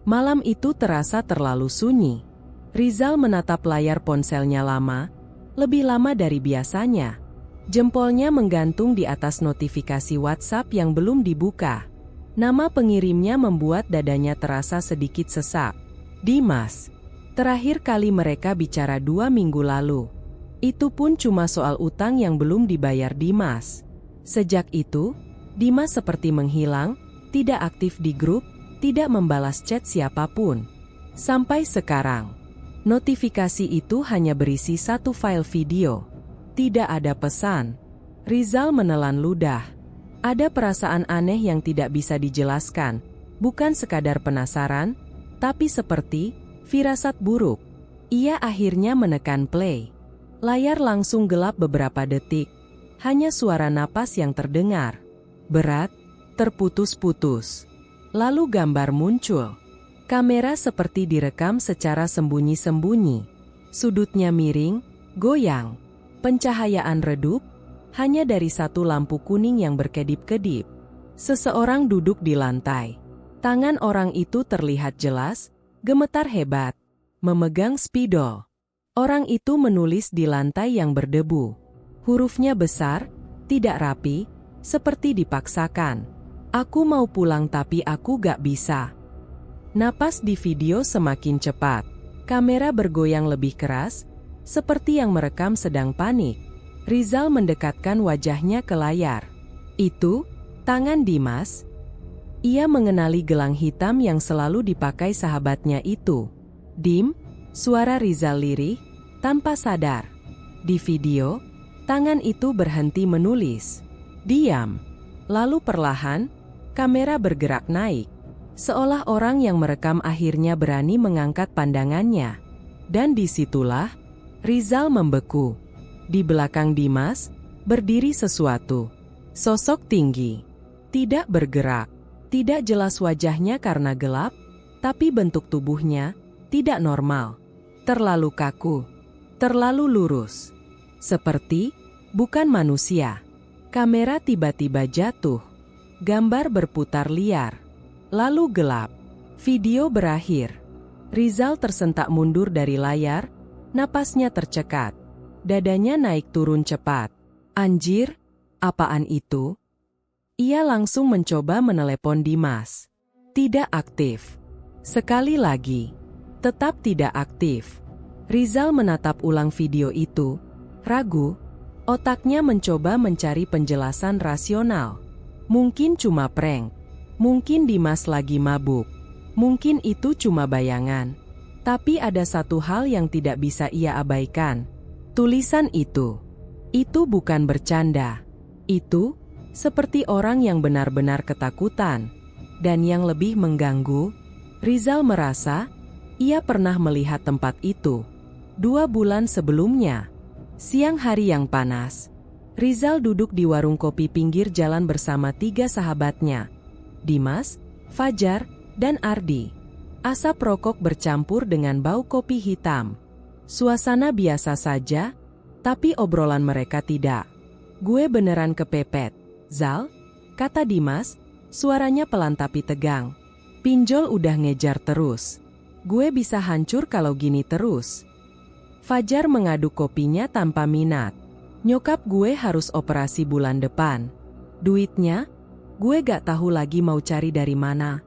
Malam itu terasa terlalu sunyi. Rizal menatap layar ponselnya lebih lama dari biasanya. Jempolnya menggantung di atas notifikasi WhatsApp yang belum dibuka. Nama pengirimnya membuat dadanya terasa sedikit sesak. Dimas. Terakhir kali mereka bicara 2 minggu lalu. Itu pun cuma soal utang yang belum dibayar Dimas. Sejak itu, Dimas seperti menghilang, tidak aktif di grup, tidak membalas chat siapapun. Sampai sekarang, notifikasi itu hanya berisi satu file video. Tidak ada pesan. Rizal menelan ludah. Ada perasaan aneh yang tidak bisa dijelaskan. Bukan sekadar penasaran, tapi seperti firasat buruk. Ia akhirnya menekan play. Layar langsung gelap beberapa detik. Hanya suara napas yang terdengar. Berat, terputus-putus. Lalu gambar muncul. Kamera seperti direkam secara sembunyi-sembunyi. Sudutnya miring, goyang. Pencahayaan redup, hanya dari satu lampu kuning yang berkedip-kedip. Seseorang duduk di lantai. Tangan orang itu terlihat jelas, gemetar hebat, memegang spidol. Orang itu menulis di lantai yang berdebu. Hurufnya besar, tidak rapi, seperti dipaksakan. Aku mau pulang tapi aku gak bisa. Napas di video semakin cepat. Kamera bergoyang lebih keras, seperti yang merekam sedang panik. Rizal mendekatkan wajahnya ke layar. Itu, tangan Dimas. Ia mengenali gelang hitam yang selalu dipakai sahabatnya itu. Dim, suara Rizal lirih, tanpa sadar. Di video, tangan itu berhenti menulis. Diam. Lalu perlahan, kamera bergerak naik. Seolah orang yang merekam akhirnya berani mengangkat pandangannya. Dan disitulah, Rizal membeku. Di belakang Dimas, berdiri sesuatu. Sosok tinggi. Tidak bergerak. Tidak jelas wajahnya karena gelap, tapi bentuk tubuhnya tidak normal. Terlalu kaku. Terlalu lurus. Seperti bukan manusia. Kamera tiba-tiba jatuh. Gambar berputar liar. Lalu gelap. Video berakhir. Rizal tersentak mundur dari layar, napasnya tercekat. Dadanya naik turun cepat. Anjir, apaan itu? Ia langsung mencoba menelepon Dimas. Tidak aktif. Sekali lagi. Tetap tidak aktif. Rizal menatap ulang video itu. Ragu. Otaknya mencoba mencari penjelasan rasional. Mungkin cuma prank. Mungkin Dimas lagi mabuk. Mungkin itu cuma bayangan. Tapi ada satu hal yang tidak bisa ia abaikan. Tulisan itu. Itu bukan bercanda. Itu seperti orang yang benar-benar ketakutan. Dan yang lebih mengganggu, Rizal merasa ia pernah melihat tempat itu. 2 bulan sebelumnya. Siang hari yang panas. Rizal duduk di warung kopi pinggir jalan bersama 3 sahabatnya. Dimas, Fajar, dan Ardi. Asap rokok bercampur dengan bau kopi hitam. Suasana biasa saja, tapi obrolan mereka tidak. Gue beneran kepepet, Zal, kata Dimas, suaranya pelan tapi tegang. Pinjol udah ngejar terus. Gue bisa hancur kalau gini terus. Fajar mengaduk kopinya tanpa minat. Nyokap gue harus operasi bulan depan. Duitnya, gue gak tahu lagi mau cari dari mana.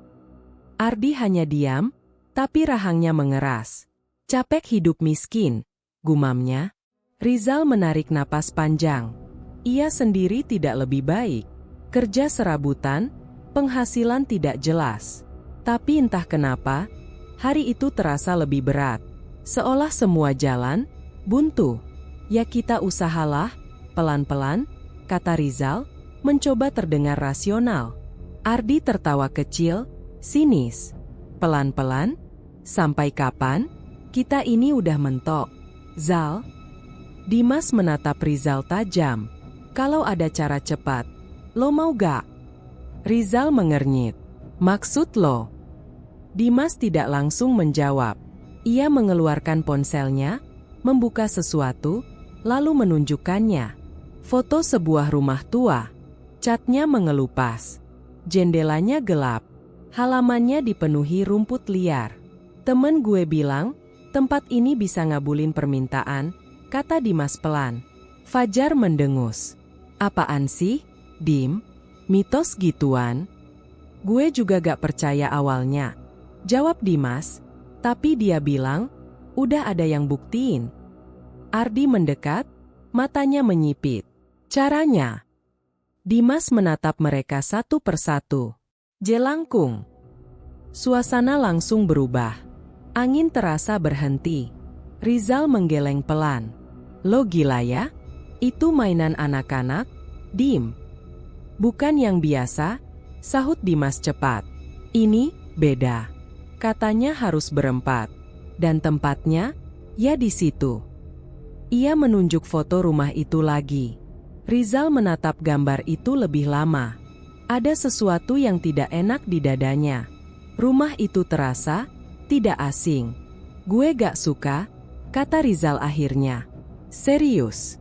Ardi hanya diam, tapi rahangnya mengeras. Capek hidup miskin, gumamnya. Rizal menarik napas panjang. Ia sendiri tidak lebih baik. Kerja serabutan, penghasilan tidak jelas. Tapi entah kenapa, hari itu terasa lebih berat. Seolah semua jalan buntu. Ya kita usahalah, pelan-pelan, kata Rizal, mencoba terdengar rasional. Ardi tertawa kecil, sinis. Pelan-pelan? Sampai kapan? Kita ini udah mentok. Zal? Dimas menatap Rizal tajam. Kalau ada cara cepat, lo mau gak? Rizal mengernyit. Maksud lo? Dimas tidak langsung menjawab. Ia mengeluarkan ponselnya, membuka sesuatu, lalu menunjukkannya. Foto sebuah rumah tua. Catnya mengelupas. Jendelanya gelap. Halamannya dipenuhi rumput liar. Temen gue bilang, tempat ini bisa ngabulin permintaan, kata Dimas pelan. Fajar mendengus. Apaan sih, Dim? Mitos gituan? Gue juga gak percaya awalnya. Jawab Dimas, tapi dia bilang, udah ada yang buktiin. Ardi mendekat, matanya menyipit. Caranya? Dimas menatap mereka satu persatu. Jelangkung. Suasana langsung berubah. Angin terasa berhenti. Rizal menggeleng pelan. Lo gila ya? Itu mainan anak-anak? Dim. Bukan yang biasa, sahut Dimas cepat. Ini beda. Katanya harus berempat. Dan tempatnya, ya di situ. Ia menunjuk foto rumah itu lagi. Rizal menatap gambar itu lebih lama. Ada sesuatu yang tidak enak di dadanya. Rumah itu terasa tidak asing. Gue gak suka, kata Rizal akhirnya. Serius.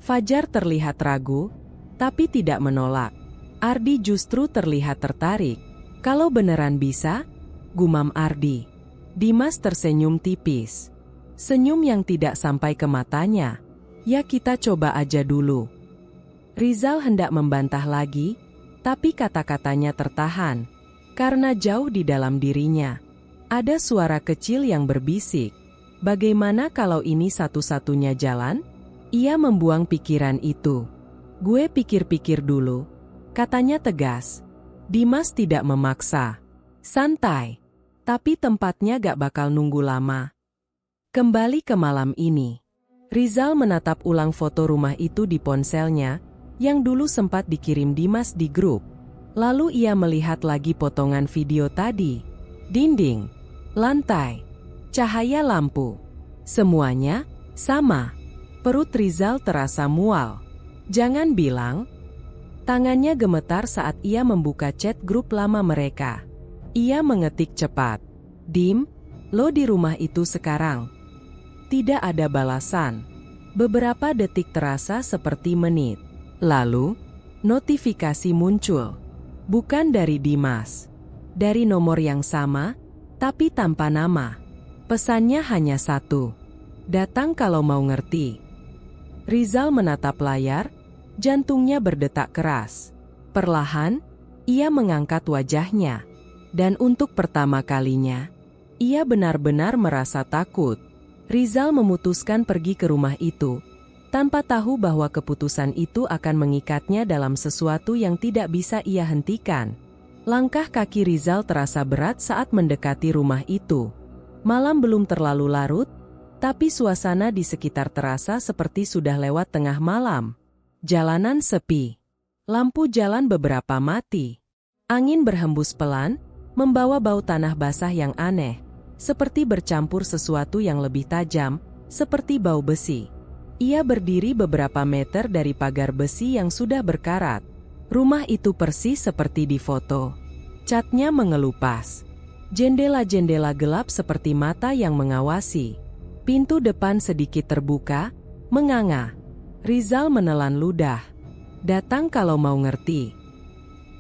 Fajar terlihat ragu, tapi tidak menolak. Ardi justru terlihat tertarik. Kalau beneran bisa, gumam Ardi. Dimas tersenyum tipis. Senyum yang tidak sampai ke matanya. Ya kita coba aja dulu. Rizal hendak membantah lagi, tapi kata-katanya tertahan. Karena jauh di dalam dirinya. Ada suara kecil yang berbisik. Bagaimana kalau ini satu-satunya jalan? Ia membuang pikiran itu. Gue pikir-pikir dulu. Katanya tegas. Dimas tidak memaksa. Santai. Tapi tempatnya gak bakal nunggu lama. Kembali ke malam ini. Rizal menatap ulang foto rumah itu di ponselnya, yang dulu sempat dikirim Dimas di grup. Lalu ia melihat lagi potongan video tadi. Dinding, lantai, cahaya lampu. Semuanya sama. Perut Rizal terasa mual. Jangan bilang. Tangannya gemetar saat ia membuka chat grup lama mereka. Ia mengetik cepat. Dim, lo di rumah itu sekarang. Tidak ada balasan. Beberapa detik terasa seperti menit. Lalu, notifikasi muncul. Bukan dari Dimas. Dari nomor yang sama, tapi tanpa nama. Pesannya hanya satu. Datang kalau mau ngerti. Rizal menatap layar, jantungnya berdetak keras. Perlahan, ia mengangkat wajahnya. Dan untuk pertama kalinya, ia benar-benar merasa takut. Rizal memutuskan pergi ke rumah itu, tanpa tahu bahwa keputusan itu akan mengikatnya dalam sesuatu yang tidak bisa ia hentikan. Langkah kaki Rizal terasa berat saat mendekati rumah itu. Malam belum terlalu larut, tapi suasana di sekitar terasa seperti sudah lewat tengah malam. Jalanan sepi. Lampu jalan beberapa mati. Angin berhembus pelan, membawa bau tanah basah yang aneh, seperti bercampur sesuatu yang lebih tajam, seperti bau besi. Ia berdiri beberapa meter dari pagar besi yang sudah berkarat. Rumah itu persis seperti di foto. Catnya mengelupas. Jendela-jendela gelap seperti mata yang mengawasi. Pintu depan sedikit terbuka, menganga. Rizal menelan ludah. Datang kalau mau ngerti.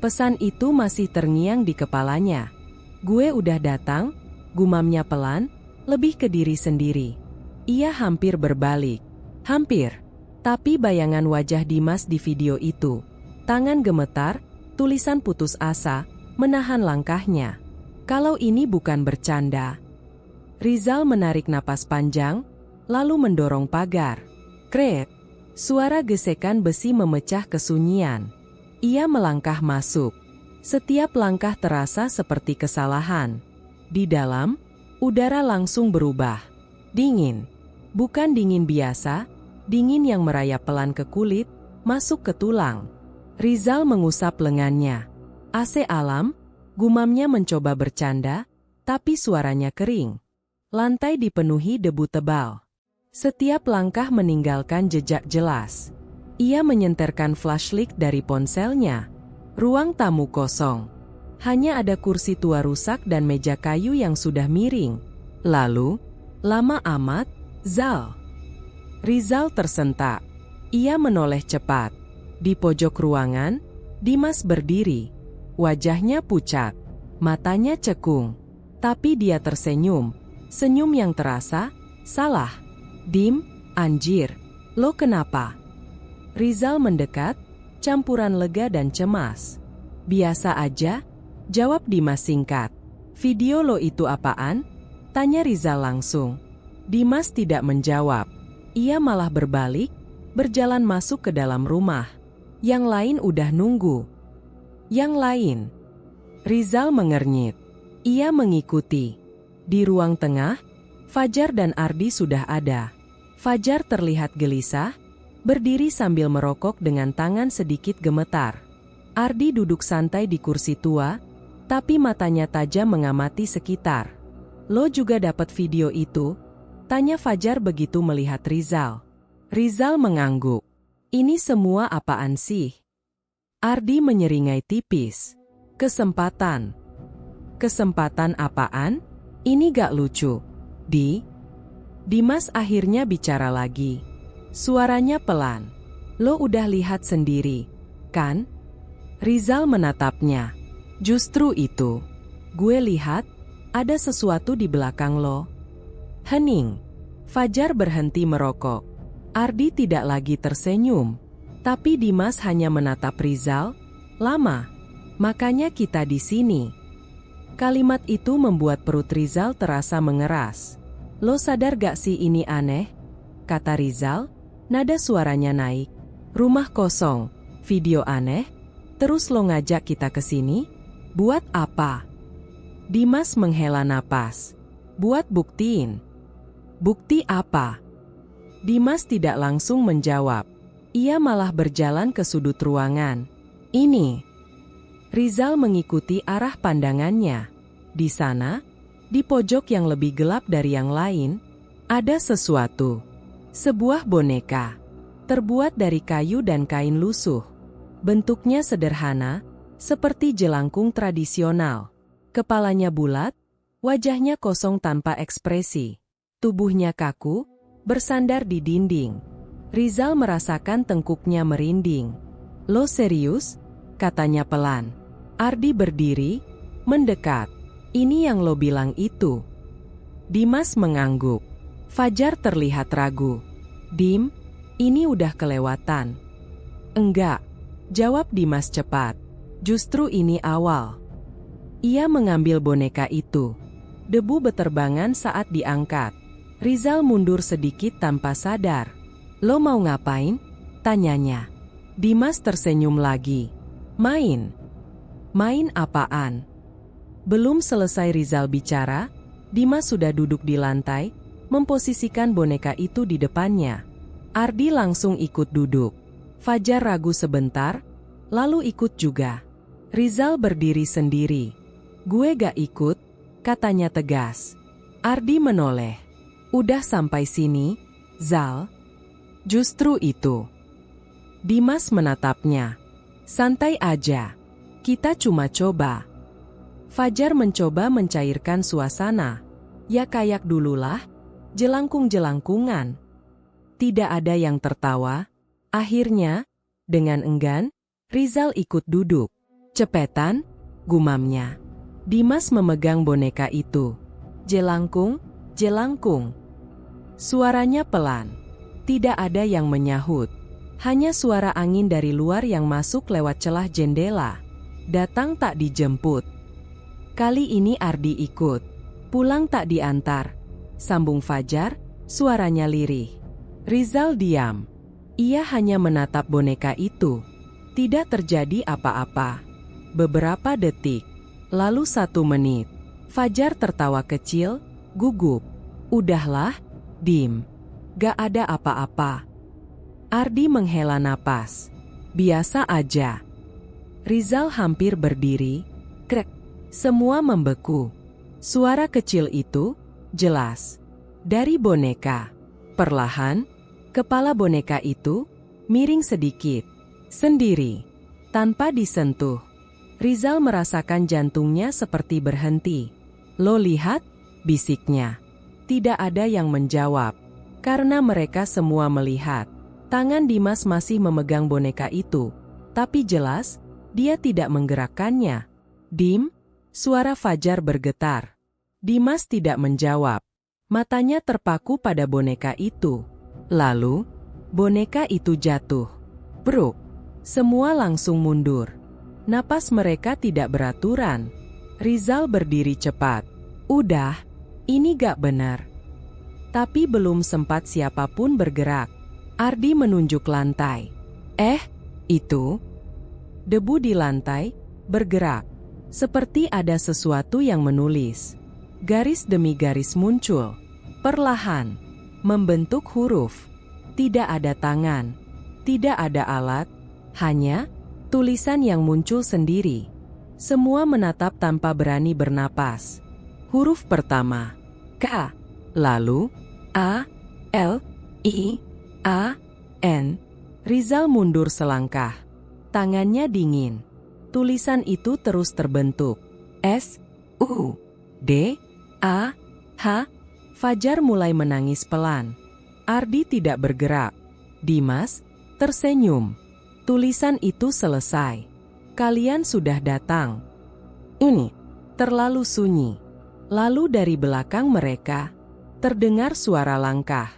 Pesan itu masih terngiang di kepalanya. Gue udah datang, gumamnya pelan, lebih ke diri sendiri. Ia hampir berbalik. Hampir. Tapi bayangan wajah Dimas di video itu. Tangan gemetar, tulisan putus asa, menahan langkahnya. Kalau ini bukan bercanda. Rizal menarik napas panjang, lalu mendorong pagar. Kret. Suara gesekan besi memecah kesunyian. Ia melangkah masuk. Setiap langkah terasa seperti kesalahan. Di dalam, udara langsung berubah. Dingin. Bukan dingin biasa, dingin yang merayap pelan ke kulit, masuk ke tulang. Rizal mengusap lengannya. AC alam, gumamnya mencoba bercanda, tapi suaranya kering. Lantai dipenuhi debu tebal. Setiap langkah meninggalkan jejak jelas. Ia menyenterkan flashlight dari ponselnya. Ruang tamu kosong. Hanya ada kursi tua rusak dan meja kayu yang sudah miring. Lalu, lama amat, Zal. Rizal tersentak. Ia menoleh cepat. Di pojok ruangan, Dimas berdiri. Wajahnya pucat. Matanya cekung. Tapi dia tersenyum. Senyum yang terasa, salah. Dim, anjir. Lo kenapa? Rizal mendekat, campuran lega dan cemas. Biasa aja, jawab Dimas singkat. Video lo itu apaan? Tanya Rizal langsung. Dimas tidak menjawab. Ia malah berbalik, berjalan masuk ke dalam rumah. Yang lain udah nunggu. Yang lain. Rizal mengernyit. Ia mengikuti. Di ruang tengah, Fajar dan Ardi sudah ada. Fajar terlihat gelisah, berdiri sambil merokok dengan tangan sedikit gemetar. Ardi duduk santai di kursi tua, tapi matanya tajam mengamati sekitar. Lo juga dapat video itu? Tanya Fajar begitu melihat Rizal. Rizal mengangguk. Ini semua apaan sih? Ardi menyeringai tipis. Kesempatan. Kesempatan apaan? Ini gak lucu. Dimas akhirnya bicara lagi. Suaranya pelan. Lo udah lihat sendiri, kan? Rizal menatapnya. Justru itu. Gue lihat, ada sesuatu di belakang lo. Hening. Fajar berhenti merokok. Ardi tidak lagi tersenyum. Tapi Dimas hanya menatap Rizal. Lama. Makanya kita di sini. Kalimat itu membuat perut Rizal terasa mengeras. Lo sadar gak sih ini aneh? Kata Rizal, nada suaranya naik. Rumah kosong, video aneh, terus lo ngajak kita ke sini? Buat apa? Dimas menghela napas. Buat buktiin. Bukti apa? Dimas tidak langsung menjawab. Ia malah berjalan ke sudut ruangan. Ini. Rizal mengikuti arah pandangannya. Di sana, di pojok yang lebih gelap dari yang lain, ada sesuatu. Sebuah boneka. Terbuat dari kayu dan kain lusuh. Bentuknya sederhana, seperti jelangkung tradisional. Kepalanya bulat, wajahnya kosong tanpa ekspresi. Tubuhnya kaku, bersandar di dinding. Rizal merasakan tengkuknya merinding. Lo serius? Katanya pelan. Ardi berdiri, mendekat. Ini yang lo bilang itu. Dimas mengangguk. Fajar terlihat ragu. Dim, ini udah kelewatan. Enggak, jawab Dimas cepat. Justru ini awal. Ia mengambil boneka itu. Debu beterbangan saat diangkat. Rizal mundur sedikit tanpa sadar. Lo mau ngapain? Tanyanya. Dimas tersenyum lagi. Main. Main apaan? Belum selesai Rizal bicara, Dimas sudah duduk di lantai, memposisikan boneka itu di depannya. Ardi langsung ikut duduk. Fajar ragu sebentar, lalu ikut juga. Rizal berdiri sendiri. Gue gak ikut, katanya tegas. Ardi menoleh. Udah sampai sini, Zal? Justru itu. Dimas menatapnya. Santai aja. Kita cuma coba. Fajar mencoba mencairkan suasana. Ya kayak dululah, jelangkung-jelangkungan. Tidak ada yang tertawa. Akhirnya, dengan enggan, Rizal ikut duduk. Cepetan, gumamnya. Dimas memegang boneka itu. Jelangkung, jelangkung. Suaranya pelan. Tidak ada yang menyahut. Hanya suara angin dari luar yang masuk lewat celah jendela. Datang tak dijemput. Kali ini Ardi ikut. Pulang tak diantar. Sambung Fajar, suaranya lirih. Rizal diam. Ia hanya menatap boneka itu. Tidak terjadi apa-apa. Beberapa detik. Lalu 1 menit. Fajar tertawa kecil, gugup. Udahlah, Dim. Gak ada apa-apa. Ardi menghela napas. Biasa aja. Rizal hampir berdiri. Krek. Semua membeku. Suara kecil itu, jelas. Dari boneka. Perlahan, kepala boneka itu, miring sedikit. Sendiri. Tanpa disentuh. Rizal merasakan jantungnya seperti berhenti. Lo lihat? Bisiknya. Tidak ada yang menjawab. Karena mereka semua melihat. Tangan Dimas masih memegang boneka itu. Tapi jelas, dia tidak menggerakkannya. Dim, Suara Fajar bergetar. Dimas tidak menjawab. Matanya terpaku pada boneka itu. Lalu, boneka itu jatuh. Bruk. Semua langsung mundur. Napas mereka tidak beraturan. Rizal berdiri cepat. Udah, ini gak benar. Tapi belum sempat siapapun bergerak. Ardi menunjuk lantai. Itu? Debu di lantai bergerak. Seperti ada sesuatu yang menulis. Garis demi garis muncul. Perlahan. Membentuk huruf. Tidak ada tangan. Tidak ada alat. Hanya tulisan yang muncul sendiri. Semua menatap tanpa berani bernapas. Huruf pertama. K. Lalu A. L. I. A. N. Rizal mundur selangkah. Tangannya dingin. Tulisan itu terus terbentuk. S. U. D. A. H. Fajar mulai menangis pelan. Ardi tidak bergerak. Dimas tersenyum. Tulisan itu selesai. Kalian sudah datang. Ini terlalu sunyi. Lalu dari belakang mereka terdengar suara langkah.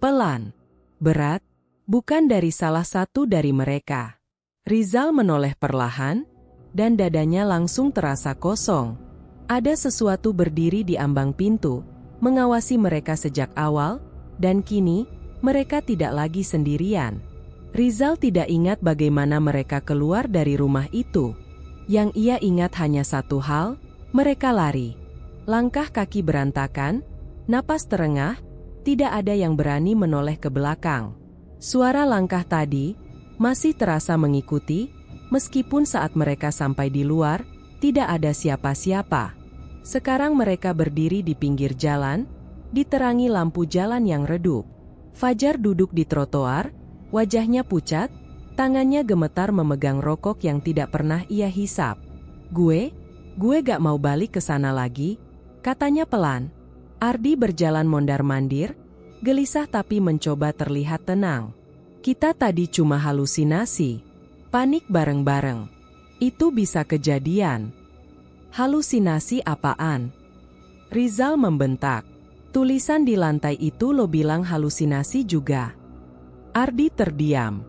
Pelan. Berat. Bukan dari salah satu dari mereka. Rizal menoleh perlahan. Dan dadanya langsung terasa kosong. Ada sesuatu berdiri di ambang pintu, mengawasi mereka sejak awal, dan kini, mereka tidak lagi sendirian. Rizal tidak ingat bagaimana mereka keluar dari rumah itu. Yang ia ingat hanya satu hal, mereka lari. Langkah kaki berantakan, napas terengah, tidak ada yang berani menoleh ke belakang. Suara langkah tadi masih terasa mengikuti, meskipun saat mereka sampai di luar, tidak ada siapa-siapa. Sekarang mereka berdiri di pinggir jalan, diterangi lampu jalan yang redup. Fajar duduk di trotoar, wajahnya pucat, tangannya gemetar memegang rokok yang tidak pernah ia hisap. Gue gak mau balik ke sana lagi, katanya pelan. Ardi berjalan mondar-mandir, gelisah tapi mencoba terlihat tenang. Kita tadi cuma halusinasi. Panik bareng-bareng. Itu bisa kejadian. Halusinasi apaan? Rizal membentak. Tulisan di lantai itu lo bilang halusinasi juga. Ardi terdiam.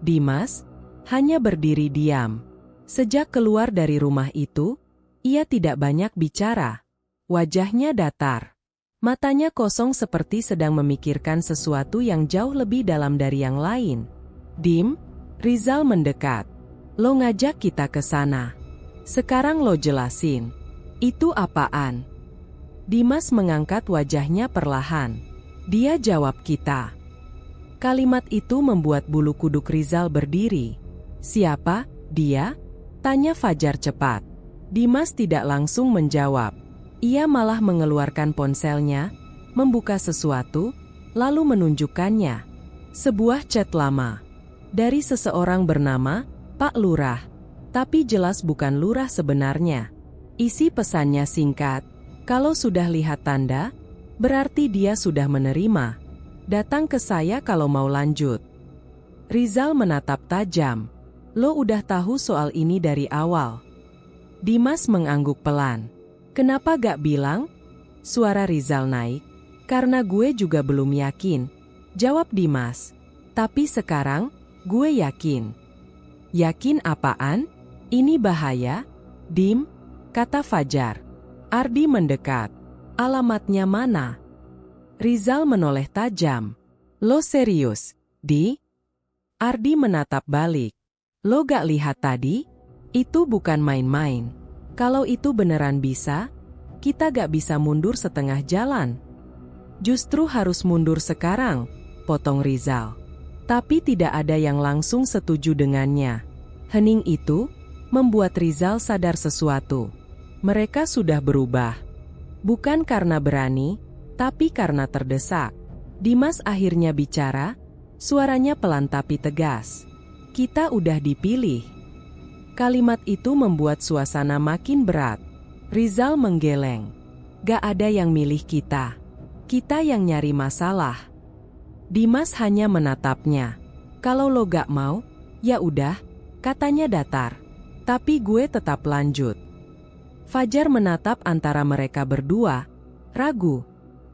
Dimas hanya berdiri diam. Sejak keluar dari rumah itu, ia tidak banyak bicara. Wajahnya datar. Matanya kosong seperti sedang memikirkan sesuatu yang jauh lebih dalam dari yang lain. Dim. Rizal mendekat. Lo ngajak kita ke sana. Sekarang lo jelasin. Itu apaan? Dimas mengangkat wajahnya perlahan. Dia jawab kita. Kalimat itu membuat bulu kuduk Rizal berdiri. Siapa dia? Tanya Fajar cepat. Dimas tidak langsung menjawab. Ia malah mengeluarkan ponselnya, membuka sesuatu, lalu menunjukkannya. Sebuah chat lama. Dari seseorang bernama Pak Lurah, tapi jelas bukan lurah sebenarnya. Isi pesannya singkat, kalau sudah lihat tanda, berarti dia sudah menerima. Datang ke saya kalau mau lanjut. Rizal menatap tajam. Lo udah tahu soal ini dari awal. Dimas mengangguk pelan. Kenapa gak bilang? Suara Rizal naik. Karena gue juga belum yakin. Jawab Dimas. Tapi sekarang, gue yakin. Yakin apaan? Ini bahaya? Dim, kata Fajar. Ardi mendekat. Alamatnya mana? Rizal menoleh tajam. Lo serius, Di? Ardi menatap balik. Lo gak lihat tadi? Itu bukan main-main. Kalau itu beneran bisa, kita gak bisa mundur setengah jalan. Justru harus mundur sekarang, potong Rizal. Tapi tidak ada yang langsung setuju dengannya. Hening itu membuat Rizal sadar sesuatu. Mereka sudah berubah. Bukan karena berani, tapi karena terdesak. Dimas akhirnya bicara, suaranya pelan tapi tegas. Kita udah dipilih. Kalimat itu membuat suasana makin berat. Rizal menggeleng. Gak ada yang milih kita. Kita yang nyari masalah. Dimas hanya menatapnya. Kalau lo gak mau, ya udah, katanya datar. Tapi gue tetap lanjut. Fajar menatap antara mereka berdua, ragu.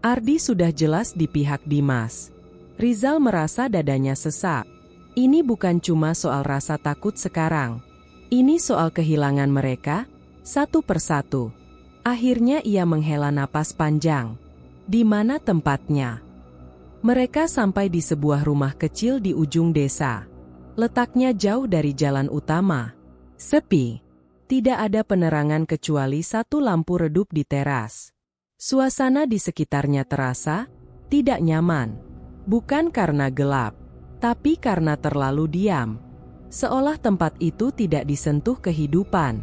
Ardi sudah jelas di pihak Dimas. Rizal merasa dadanya sesak. Ini bukan cuma soal rasa takut sekarang. Ini soal kehilangan mereka, satu persatu. Akhirnya ia menghela napas panjang. Di mana tempatnya? Mereka sampai di sebuah rumah kecil di ujung desa. Letaknya jauh dari jalan utama. Sepi. Tidak ada penerangan kecuali satu lampu redup di teras. Suasana di sekitarnya terasa tidak nyaman. Bukan karena gelap, tapi karena terlalu diam. Seolah tempat itu tidak disentuh kehidupan.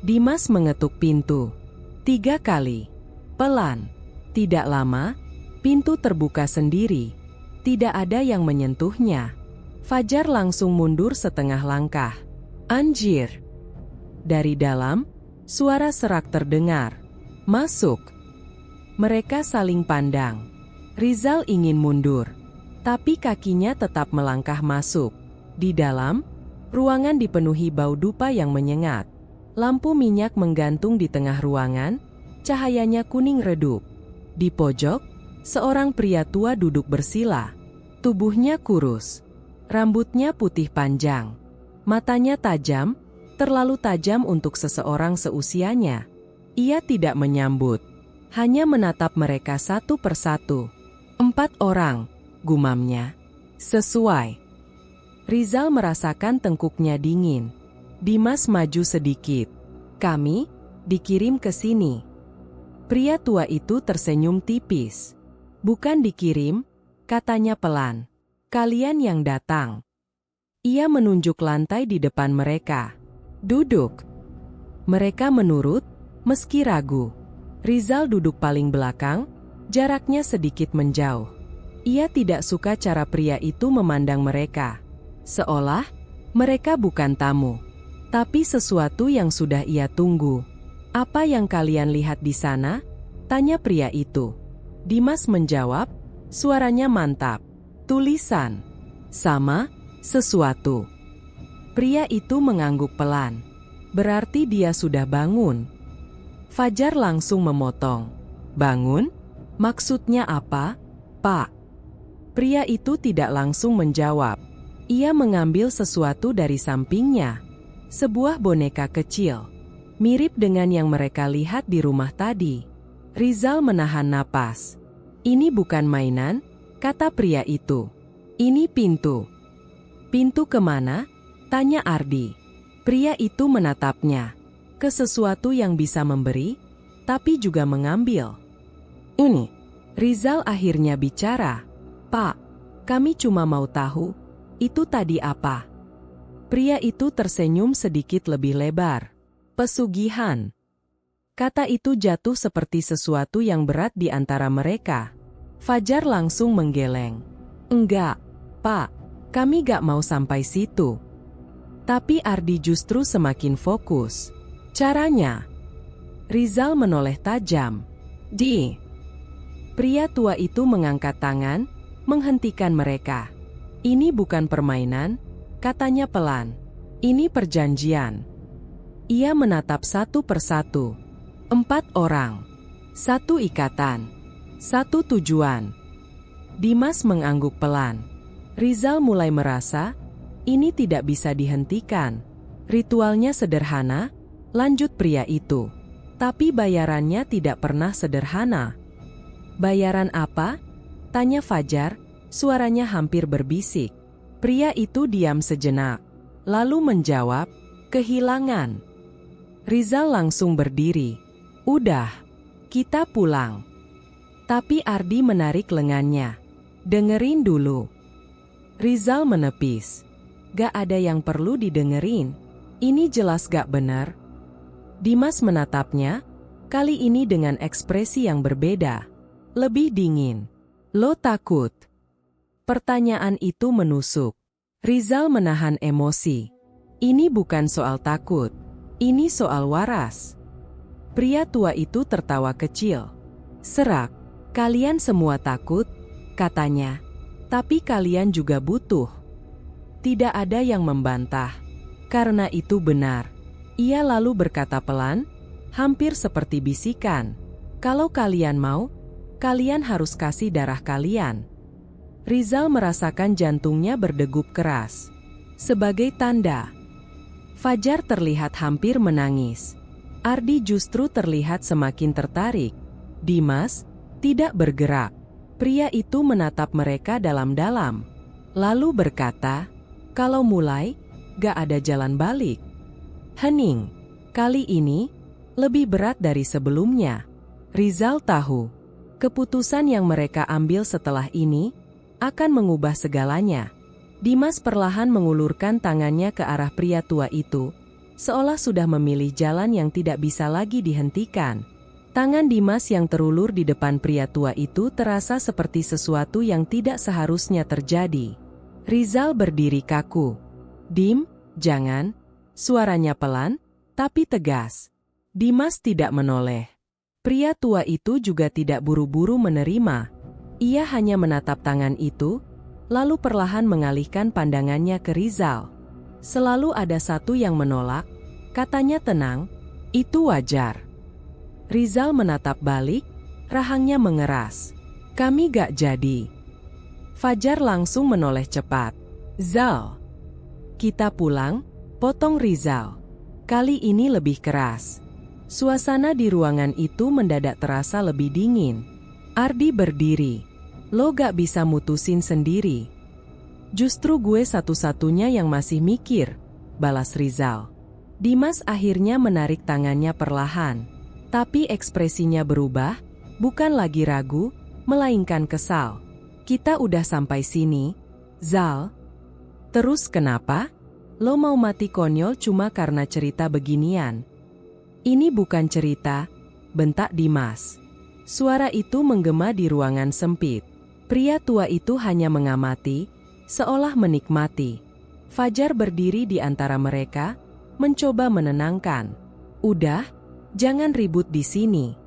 Dimas mengetuk pintu 3 kali. Pelan. Tidak lama, pintu terbuka sendiri. Tidak ada yang menyentuhnya. Fajar langsung mundur setengah langkah. Anjir! Dari dalam, suara serak terdengar. Masuk! Mereka saling pandang. Rizal ingin mundur, tapi kakinya tetap melangkah masuk. Di dalam, ruangan dipenuhi bau dupa yang menyengat. Lampu minyak menggantung di tengah ruangan, cahayanya kuning redup. Di pojok, seorang pria tua duduk bersila. Tubuhnya kurus. Rambutnya putih panjang. Matanya tajam, terlalu tajam untuk seseorang seusianya. Ia tidak menyambut. Hanya menatap mereka satu persatu. 4 orang, gumamnya. Sesuai. Rizal merasakan tengkuknya dingin. Dimas maju sedikit. Kami dikirim ke sini. Pria tua itu tersenyum tipis. Bukan dikirim, katanya pelan. Kalian yang datang. Ia menunjuk lantai di depan mereka. Duduk. Mereka menurut, meski ragu. Rizal duduk paling belakang, jaraknya sedikit menjauh. Ia tidak suka cara pria itu memandang mereka. Seolah mereka bukan tamu, tapi sesuatu yang sudah ia tunggu. Apa yang kalian lihat di sana? Tanya pria itu. Dimas menjawab, suaranya mantap. Tulisan. Sama, sesuatu. Pria itu mengangguk pelan. Berarti dia sudah bangun. Fajar langsung memotong. Bangun? Maksudnya apa, Pak? Pria itu tidak langsung menjawab. Ia mengambil sesuatu dari sampingnya. Sebuah boneka kecil. Mirip dengan yang mereka lihat di rumah tadi. Rizal menahan napas. Ini bukan mainan, kata pria itu. Ini pintu. Pintu kemana? Tanya Ardi. Pria itu menatapnya. Ke sesuatu yang bisa memberi, tapi juga mengambil. Ini. Rizal akhirnya bicara. Pak, kami cuma mau tahu, itu tadi apa? Pria itu tersenyum sedikit lebih lebar. Pesugihan. Kata itu jatuh seperti sesuatu yang berat di antara mereka. Fajar langsung menggeleng. Enggak, Pak, kami gak mau sampai situ. Tapi Ardi justru semakin fokus. Caranya? Rizal menoleh tajam. Pria tua itu mengangkat tangan, menghentikan mereka. Ini bukan permainan, katanya pelan. Ini perjanjian. Ia menatap satu persatu. 4 orang. 1 ikatan. 1 tujuan. Dimas mengangguk pelan. Rizal mulai merasa, ini tidak bisa dihentikan. Ritualnya sederhana, lanjut pria itu. Tapi bayarannya tidak pernah sederhana. Bayaran apa? Tanya Fajar, suaranya hampir berbisik. Pria itu diam sejenak, lalu menjawab, kehilangan. Rizal langsung berdiri. Udah, kita pulang. Tapi Ardi menarik lengannya. Dengerin dulu. Rizal menepis. Gak ada yang perlu didengerin. Ini jelas gak benar. Dimas menatapnya, kali ini dengan ekspresi yang berbeda. Lebih dingin. Lo takut? Pertanyaan itu menusuk. Rizal menahan emosi. Ini bukan soal takut. Ini soal waras. Pria tua itu tertawa kecil. Serak, kalian semua takut, katanya. Tapi kalian juga butuh. Tidak ada yang membantah. Karena itu benar. Ia lalu berkata pelan, hampir seperti bisikan. Kalau kalian mau, kalian harus kasih darah kalian. Rizal merasakan jantungnya berdegup keras. Sebagai tanda, Fajar terlihat hampir menangis. Ardi justru terlihat semakin tertarik. Dimas tidak bergerak. Pria itu menatap mereka dalam-dalam, lalu berkata, "Kalau mulai, gak ada jalan balik." Hening. Kali ini, lebih berat dari sebelumnya. Rizal tahu, keputusan yang mereka ambil setelah ini akan mengubah segalanya. Dimas perlahan mengulurkan tangannya ke arah pria tua itu, seolah sudah memilih jalan yang tidak bisa lagi dihentikan. Tangan Dimas yang terulur di depan pria tua itu terasa seperti sesuatu yang tidak seharusnya terjadi. Rizal berdiri kaku. "Dim, jangan." Suaranya pelan, tapi tegas. Dimas tidak menoleh. Pria tua itu juga tidak buru-buru menerima. Ia hanya menatap tangan itu, lalu perlahan mengalihkan pandangannya ke Rizal. "Selalu ada satu yang menolak," katanya tenang, "itu wajar." Rizal menatap balik, rahangnya mengeras. "Kami gak jadi." Fajar langsung menoleh cepat. "Zal, kita pulang," potong Rizal. Kali ini lebih keras. Suasana di ruangan itu mendadak terasa lebih dingin. Ardi berdiri. "Lo gak bisa mutusin sendiri." "Justru gue satu-satunya yang masih mikir," balas Rizal. Dimas akhirnya menarik tangannya perlahan. Tapi ekspresinya berubah, bukan lagi ragu, melainkan kesal. "Kita udah sampai sini, Zal. Terus kenapa? Lo mau mati konyol cuma karena cerita beginian?" "Ini bukan cerita," bentak Dimas. Suara itu menggema di ruangan sempit. Pria tua itu hanya mengamati, seolah menikmati. Fajar berdiri di antara mereka, mencoba menenangkan. "Udah, jangan ribut di sini."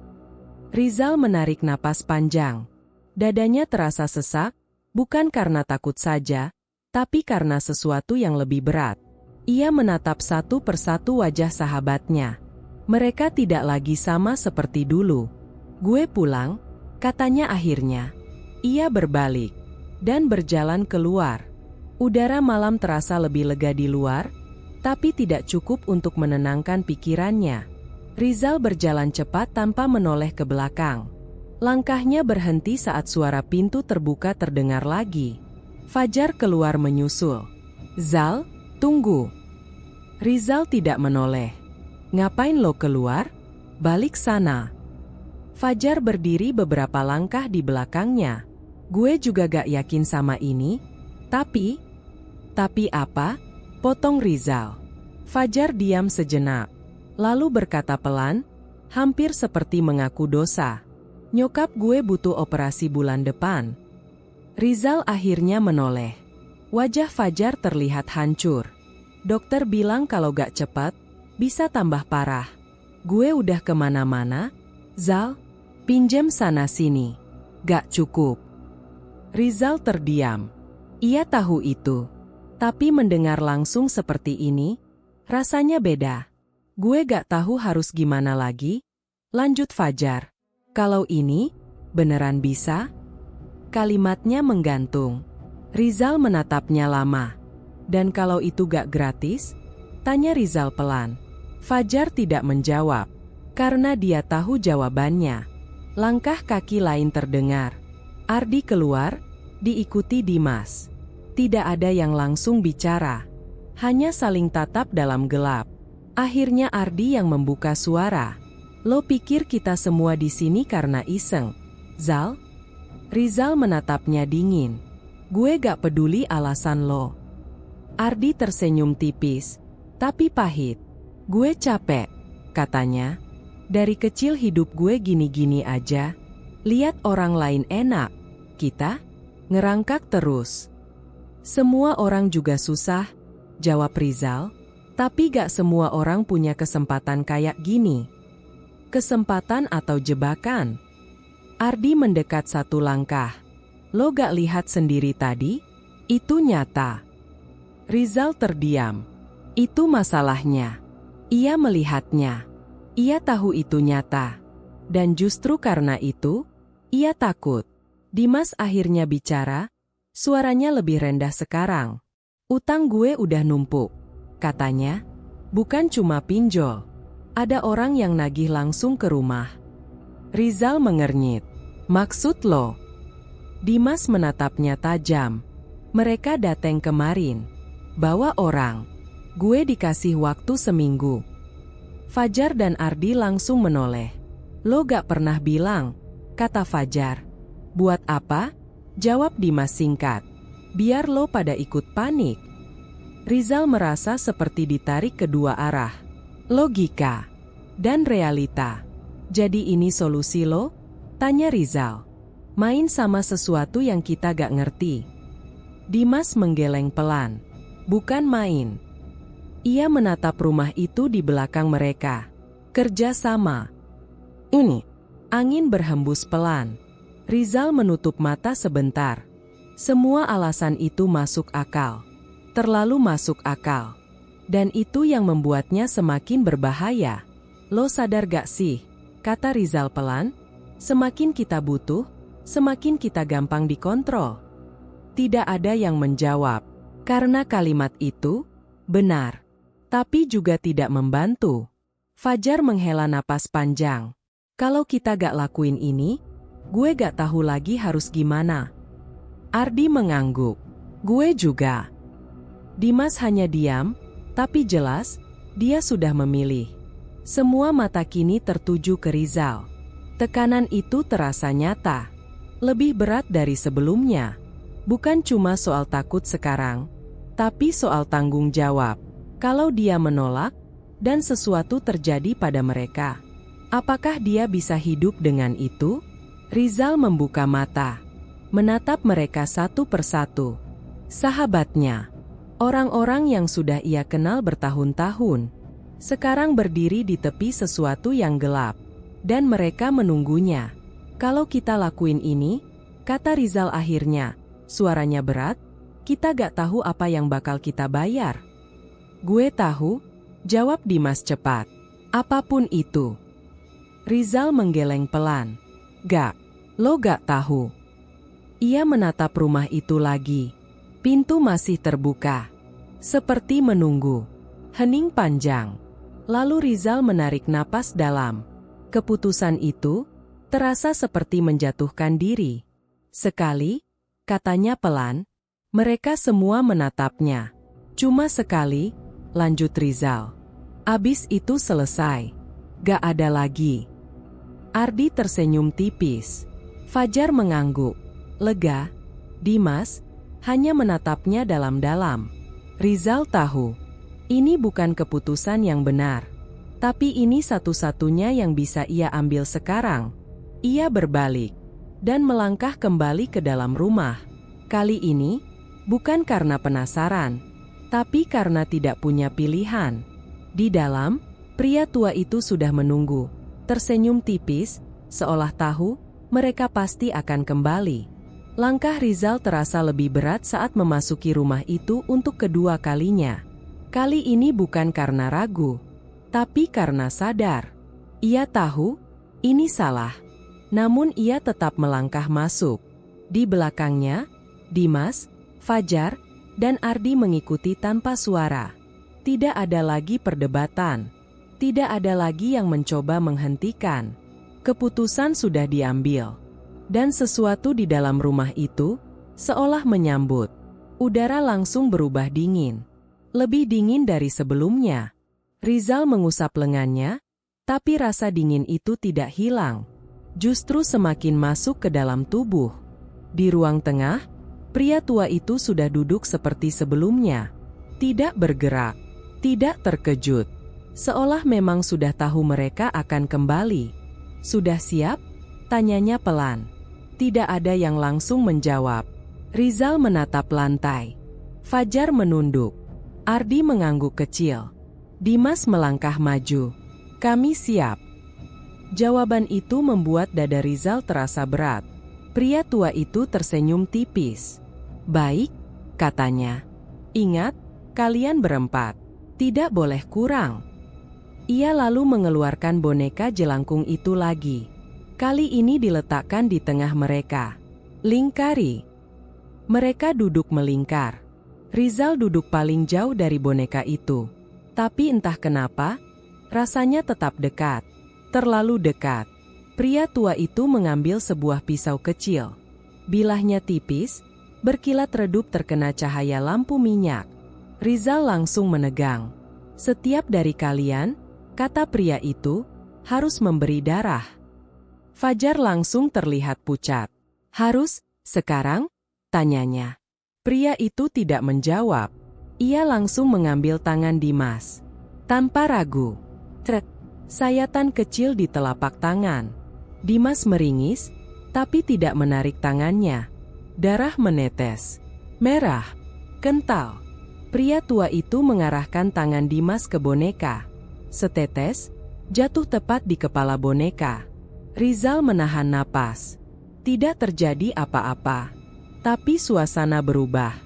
Rizal menarik napas panjang. Dadanya terasa sesak, bukan karena takut saja, tapi karena sesuatu yang lebih berat. Ia menatap satu persatu wajah sahabatnya. Mereka tidak lagi sama seperti dulu. "Gue pulang," katanya akhirnya. Ia berbalik dan berjalan keluar. Udara malam terasa lebih lega di luar, tapi tidak cukup untuk menenangkan pikirannya. Rizal berjalan cepat tanpa menoleh ke belakang. Langkahnya berhenti saat suara pintu terbuka terdengar lagi. Fajar keluar menyusul. "Zal, tunggu." Rizal tidak menoleh. "Ngapain lo keluar? Balik sana." Fajar berdiri beberapa langkah di belakangnya. "Gue juga gak yakin sama ini, tapi..." "Tapi apa?" potong Rizal. Fajar diam sejenak, lalu berkata pelan, hampir seperti mengaku dosa. "Nyokap gue butuh operasi bulan depan." Rizal akhirnya menoleh. Wajah Fajar terlihat hancur. "Dokter bilang kalau gak cepat, bisa tambah parah." "Gue udah kemana-mana, Zal. Pinjam sana-sini. Gak cukup." Rizal terdiam. Ia tahu itu. Tapi mendengar langsung seperti ini, rasanya beda. "Gue gak tahu harus gimana lagi," lanjut Fajar. "Kalau ini, beneran bisa?" Kalimatnya menggantung. Rizal menatapnya lama. "Dan kalau itu gak gratis?" tanya Rizal pelan. Fajar tidak menjawab, karena dia tahu jawabannya. Langkah kaki lain terdengar. Ardi keluar, diikuti Dimas. Tidak ada yang langsung bicara, hanya saling tatap dalam gelap. Akhirnya Ardi yang membuka suara. "Lo pikir kita semua di sini karena iseng, Zal?" Rizal menatapnya dingin. "Gue gak peduli alasan lo." Ardi tersenyum tipis, tapi pahit. "Gue capek," katanya. "Dari kecil hidup gue gini-gini aja. Lihat orang lain enak, kita ngerangkak terus." "Semua orang juga susah," jawab Rizal. "Tapi gak semua orang punya kesempatan kayak gini." "Kesempatan atau jebakan?" Ardi mendekat satu langkah. "Lo gak lihat sendiri tadi? Itu nyata." Rizal terdiam. "Itu masalahnya." Ia melihatnya. Ia tahu itu nyata. Dan justru karena itu, ia takut. Dimas akhirnya bicara, suaranya lebih rendah sekarang. Utang gue udah numpuk, katanya. Bukan cuma pinjol. Ada orang yang nagih langsung ke rumah. Rizal mengernyit. Maksud lo? Dimas menatapnya tajam. Mereka datang kemarin. Bawa orang. Gue dikasih waktu seminggu. Fajar dan Ardi langsung menoleh. Lo gak pernah bilang, kata Fajar. Buat apa? Jawab Dimas singkat. Biar lo pada ikut panik. Rizal merasa seperti ditarik kedua arah. Logika dan realita. Jadi ini solusi lo? Tanya Rizal. Main sama sesuatu yang kita gak ngerti. Dimas menggeleng pelan. Bukan main. Ia menatap rumah itu di belakang mereka. Kerja sama. Ini. Angin berhembus pelan. Rizal menutup mata sebentar. Semua alasan itu masuk akal. Terlalu masuk akal. Dan itu yang membuatnya semakin berbahaya. Lo sadar gak sih? Kata Rizal pelan. Semakin kita butuh, semakin kita gampang dikontrol. Tidak ada yang menjawab. Karena kalimat itu benar. Tapi juga tidak membantu. Fajar menghela napas panjang. Kalau kita gak lakuin ini, gue gak tahu lagi harus gimana. Ardi mengangguk. Gue juga. Dimas hanya diam, tapi jelas, dia sudah memilih. Semua mata kini tertuju ke Rizal. Tekanan itu terasa nyata. Lebih berat dari sebelumnya. Bukan cuma soal takut sekarang, tapi soal tanggung jawab. Kalau dia menolak, dan sesuatu terjadi pada mereka. Apakah dia bisa hidup dengan itu? Rizal membuka mata. Menatap mereka satu persatu. Sahabatnya. Orang-orang yang sudah ia kenal bertahun-tahun. Sekarang berdiri di tepi sesuatu yang gelap. Dan mereka menunggunya. Kalau kita lakuin ini, kata Rizal akhirnya, suaranya berat, kita gak tahu apa yang bakal kita bayar. Gue tahu, jawab Dimas cepat. Apapun itu. Rizal menggeleng pelan. Gak, lo gak tahu. Ia menatap rumah itu lagi. Pintu masih terbuka. Seperti menunggu. Hening panjang. Lalu Rizal menarik napas dalam. Keputusan itu terasa seperti menjatuhkan diri. Sekali, katanya pelan, mereka semua menatapnya. Cuma sekali, lanjut Rizal. Abis itu selesai. Gak ada lagi. Ardi tersenyum tipis. Fajar mengangguk. Lega. Dimas hanya menatapnya dalam-dalam. Rizal tahu. Ini bukan keputusan yang benar. Tapi ini satu-satunya yang bisa ia ambil sekarang. Ia berbalik. Dan melangkah kembali ke dalam rumah. Kali ini, bukan karena penasaran. Tapi karena tidak punya pilihan. Di dalam, pria tua itu sudah menunggu. Tersenyum tipis, seolah tahu, mereka pasti akan kembali. Langkah Rizal terasa lebih berat saat memasuki rumah itu untuk kedua kalinya. Kali ini bukan karena ragu. Tapi karena sadar. Ia tahu, ini salah. Namun ia tetap melangkah masuk. Di belakangnya, Dimas, Fajar, dan Ardi mengikuti tanpa suara. Tidak ada lagi perdebatan. Tidak ada lagi yang mencoba menghentikan. Keputusan sudah diambil. Dan sesuatu di dalam rumah itu, seolah menyambut. Udara langsung berubah dingin. Lebih dingin dari sebelumnya. Rizal mengusap lengannya, tapi rasa dingin itu tidak hilang. Justru semakin masuk ke dalam tubuh. Di ruang tengah, pria tua itu sudah duduk seperti sebelumnya. Tidak bergerak, tidak terkejut. Seolah memang sudah tahu mereka akan kembali. Sudah siap? Tanyanya pelan. Tidak ada yang langsung menjawab. Rizal menatap lantai. Fajar menunduk. Ardi mengangguk kecil. Dimas melangkah maju. Kami siap. Jawaban itu membuat dada Rizal terasa berat. Pria tua itu tersenyum tipis. Baik, katanya. Ingat, kalian berempat. Tidak boleh kurang. Ia lalu mengeluarkan boneka jelangkung itu lagi. Kali ini diletakkan di tengah mereka. Lingkari. Mereka duduk melingkar. Rizal duduk paling jauh dari boneka itu. Tapi entah kenapa, rasanya tetap dekat. Terlalu dekat. Pria tua itu mengambil sebuah pisau kecil. Bilahnya tipis, berkilat redup terkena cahaya lampu minyak. Rizal langsung menegang. Setiap dari kalian, kata pria itu, harus memberi darah. Fajar langsung terlihat pucat. Harus, sekarang? Tanyanya. Pria itu tidak menjawab. Ia langsung mengambil tangan Dimas. Tanpa ragu. Trek, sayatan kecil di telapak tangan. Dimas meringis, tapi tidak menarik tangannya. Darah menetes. Merah. Kental. Pria tua itu mengarahkan tangan Dimas ke boneka. Setetes, jatuh tepat di kepala boneka. Rizal menahan napas. Tidak terjadi apa-apa. Tapi suasana berubah.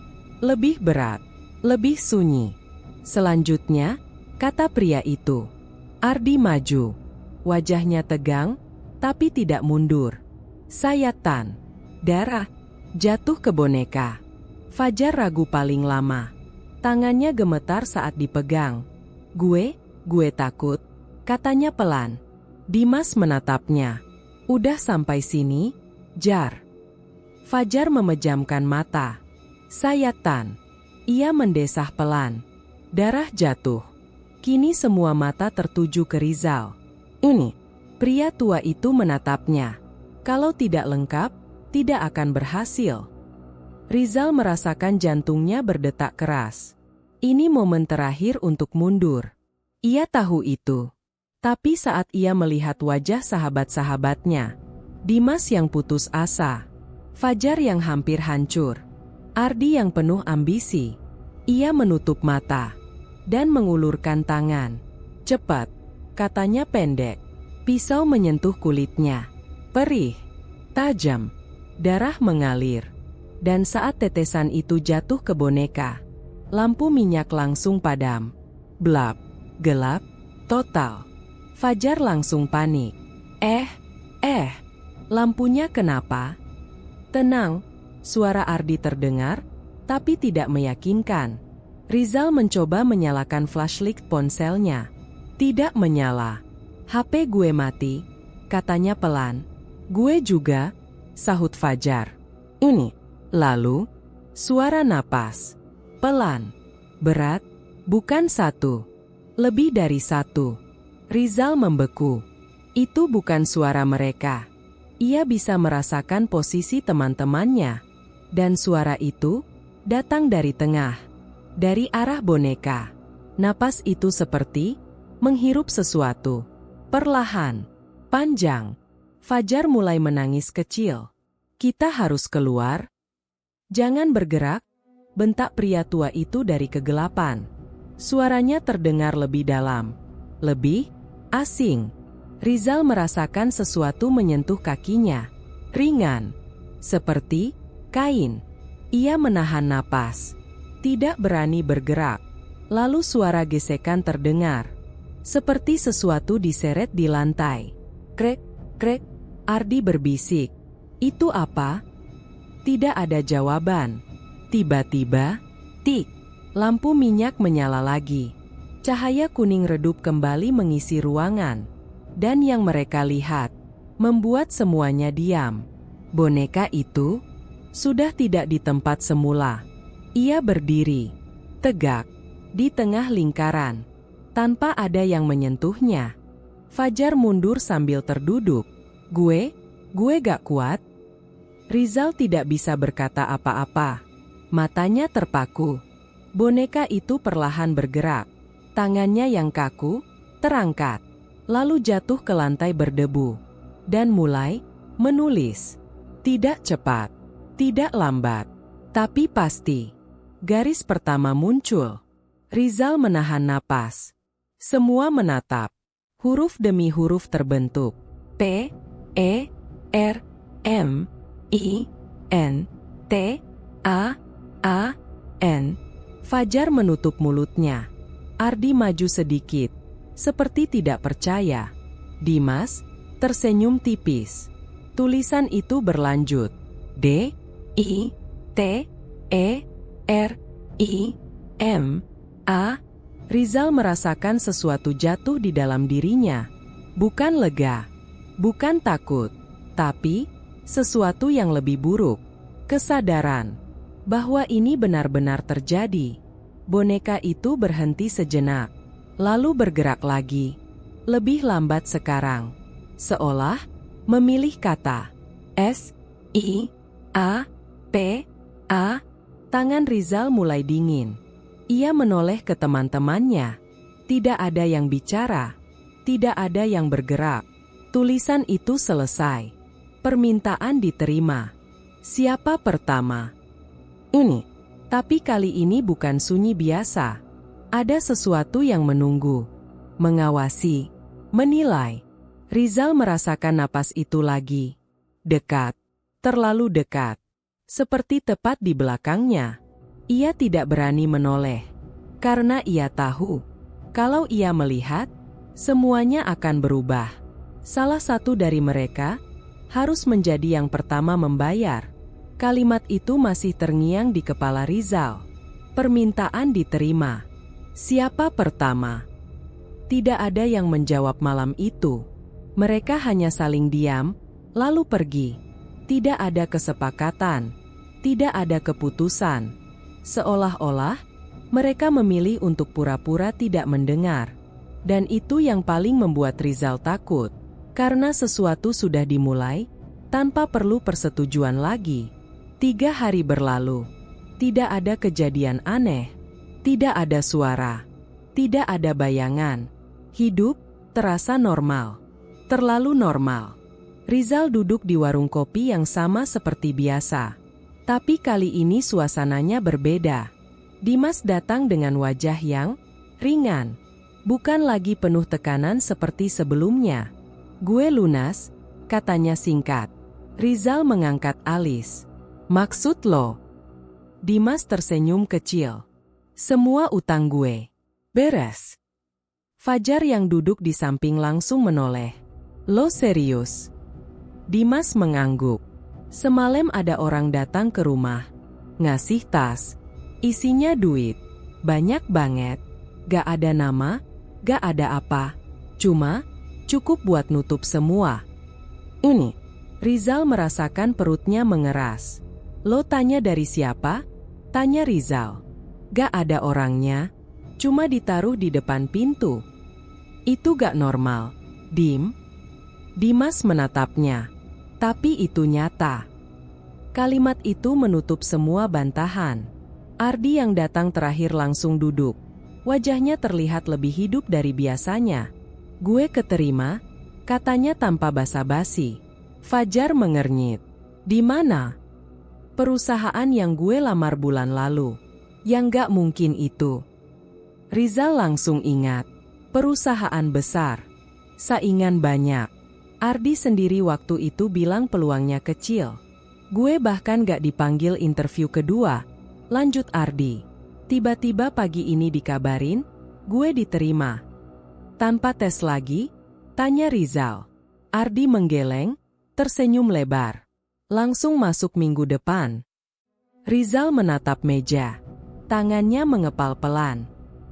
Lebih berat. Lebih sunyi. Selanjutnya, kata pria itu. Ardi maju. Wajahnya tegang, tapi tidak mundur. Sayatan. Darah. Jatuh ke boneka. Fajar ragu paling lama. Tangannya gemetar saat dipegang. Gue takut, katanya pelan. Dimas menatapnya. Udah sampai sini, Jar. Fajar memejamkan mata. Sayatan. Ia mendesah pelan. Darah jatuh. Kini semua mata tertuju ke Rizal. Ini. Pria tua itu menatapnya. Kalau tidak lengkap, tidak akan berhasil. Rizal merasakan jantungnya berdetak keras. Ini momen terakhir untuk mundur. Ia tahu itu. Tapi saat ia melihat wajah sahabat-sahabatnya, Dimas yang putus asa, Fajar yang hampir hancur, Ardi yang penuh ambisi, ia menutup mata dan mengulurkan tangan. Cepat, katanya pendek. Pisau menyentuh kulitnya. Perih, tajam, darah mengalir. Dan saat tetesan itu jatuh ke boneka, lampu minyak langsung padam. Blap, gelap, total. Fajar langsung panik. Lampunya kenapa? Tenang, suara Ardi terdengar, tapi tidak meyakinkan. Rizal mencoba menyalakan flashlight ponselnya. Tidak menyala. HP gue mati, katanya pelan. Gue juga, sahut Fajar. Ini. Lalu, suara napas. Pelan. Berat. Bukan satu. Lebih dari satu. Rizal membeku. Itu bukan suara mereka. Ia bisa merasakan posisi teman-temannya. Dan suara itu datang dari tengah. Dari arah boneka. Napas itu seperti menghirup sesuatu. Perlahan. Panjang. Fajar mulai menangis kecil. Kita harus keluar. Jangan bergerak, bentak pria tua itu dari kegelapan. Suaranya terdengar lebih dalam. Lebih asing. Rizal merasakan sesuatu menyentuh kakinya. Ringan. Seperti kain. Ia menahan napas. Tidak berani bergerak. Lalu suara gesekan terdengar. Seperti sesuatu diseret di lantai. Krek, krek, Ardi berbisik. Itu apa? Tidak ada jawaban. Tiba-tiba, tik, lampu minyak menyala lagi. Cahaya kuning redup kembali mengisi ruangan. Dan yang mereka lihat, membuat semuanya diam. Boneka itu sudah tidak di tempat semula. Ia berdiri, tegak, di tengah lingkaran, tanpa ada yang menyentuhnya. Fajar mundur sambil terduduk. Gue gak kuat. Rizal tidak bisa berkata apa-apa. Matanya terpaku. Boneka itu perlahan bergerak. Tangannya yang kaku, terangkat. Lalu jatuh ke lantai berdebu. Dan mulai menulis. Tidak cepat. Tidak lambat. Tapi pasti. Garis pertama muncul. Rizal menahan napas. Semua menatap. Huruf demi huruf terbentuk. P, E, R, M, I, N, T, A, N. Fajar menutup mulutnya. Ardi maju sedikit. seperti tidak percaya. Dimas tersenyum tipis. Tulisan itu berlanjut. D, I, T, E, R, I, M, A. Rizal merasakan sesuatu jatuh di dalam dirinya. Bukan lega, bukan takut, tapi sesuatu yang lebih buruk. Kesadaran bahwa ini benar-benar terjadi. Boneka itu berhenti sejenak, lalu bergerak lagi. Lebih lambat sekarang. Seolah memilih kata. S, I, A, P, A. Tangan Rizal mulai dingin. Ia menoleh ke teman-temannya. Tidak ada yang bicara. Tidak ada yang bergerak. Tulisan itu selesai. Permintaan diterima. Siapa pertama? Ini. Tapi kali ini bukan sunyi biasa. Ada sesuatu yang menunggu. Mengawasi. Menilai. Rizal merasakan napas itu lagi. Dekat. Terlalu dekat. Seperti tepat di belakangnya. Ia tidak berani menoleh. Karena ia tahu. Kalau ia melihat, semuanya akan berubah. Salah satu dari mereka harus menjadi yang pertama membayar. Kalimat itu masih terngiang di kepala Rizal. Permintaan diterima. Siapa pertama? Tidak ada yang menjawab malam itu. Mereka hanya saling diam, lalu pergi. Tidak ada kesepakatan. Tidak ada keputusan. Seolah-olah mereka memilih untuk pura-pura tidak mendengar. Dan itu yang paling membuat Rizal takut. Karena sesuatu sudah dimulai, tanpa perlu persetujuan lagi. 3 hari berlalu. Tidak ada kejadian aneh. Tidak ada suara. Tidak ada bayangan. Hidup terasa normal. Terlalu normal. Rizal duduk di warung kopi yang sama seperti biasa. Tapi kali ini suasananya berbeda. Dimas datang dengan wajah yang ringan. Bukan lagi penuh tekanan seperti sebelumnya. Gue lunas, katanya singkat. Rizal mengangkat alis. Maksud lo? Dimas tersenyum kecil. Semua utang gue. Beres. Fajar yang duduk di samping langsung menoleh. Lo serius? Dimas mengangguk. Semalam ada orang datang ke rumah. Ngasih tas. Isinya duit. Banyak banget. Gak ada nama, gak ada apa. Cuma, cukup buat nutup semua. Ini. Rizal merasakan perutnya mengeras. Lo tanya dari siapa? Tanya Rizal. Gak ada orangnya. Cuma ditaruh di depan pintu. Itu gak normal. Dimas menatapnya. Tapi itu nyata. Kalimat itu menutup semua bantahan. Ardi yang datang terakhir langsung duduk. Wajahnya terlihat lebih hidup dari biasanya. Gue keterima, katanya tanpa basa-basi. Fajar mengernyit. Di mana? Perusahaan yang gue lamar bulan lalu. Yang gak mungkin itu. Rizal langsung ingat. Perusahaan besar. Saingan banyak. Ardi sendiri waktu itu bilang peluangnya kecil. Gue bahkan gak dipanggil interview kedua. Lanjut Ardi. Tiba-tiba pagi ini dikabarin, gue diterima. Tanpa tes lagi? Tanya Rizal. Ardi menggeleng, tersenyum lebar. Langsung masuk minggu depan. Rizal menatap meja. Tangannya mengepal pelan.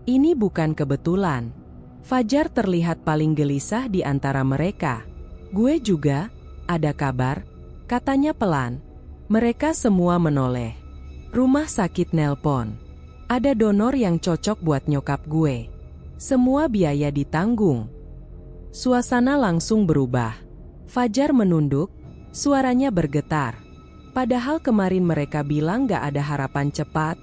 Ini bukan kebetulan. Fajar terlihat paling gelisah di antara mereka. Gue juga, ada kabar, katanya pelan. Mereka semua menoleh. Rumah sakit nelpon. Ada donor yang cocok buat nyokap gue. Semua biaya ditanggung. Suasana langsung berubah. Fajar menunduk, suaranya bergetar. Padahal kemarin mereka bilang gak ada harapan cepat.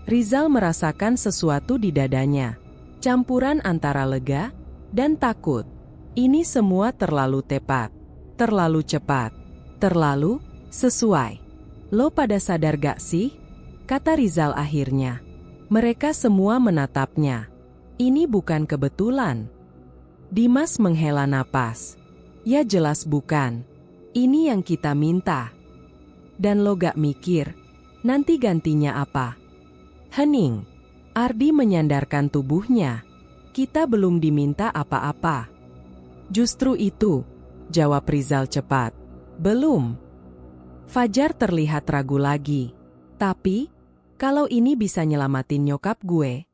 Rizal merasakan sesuatu di dadanya. Campuran antara lega dan takut. Ini semua terlalu tepat, terlalu cepat, terlalu sesuai. Lo pada sadar gak sih? Kata Rizal akhirnya. Mereka semua menatapnya. Ini bukan kebetulan. Dimas menghela napas. Ya jelas bukan. Ini yang kita minta. Dan lo gak mikir, nanti gantinya apa? Hening. Ardi menyandarkan tubuhnya. Kita belum diminta apa-apa. Justru itu, jawab Rizal cepat. Belum. Fajar terlihat ragu lagi. Tapi, kalau ini bisa nyelamatin nyokap gue.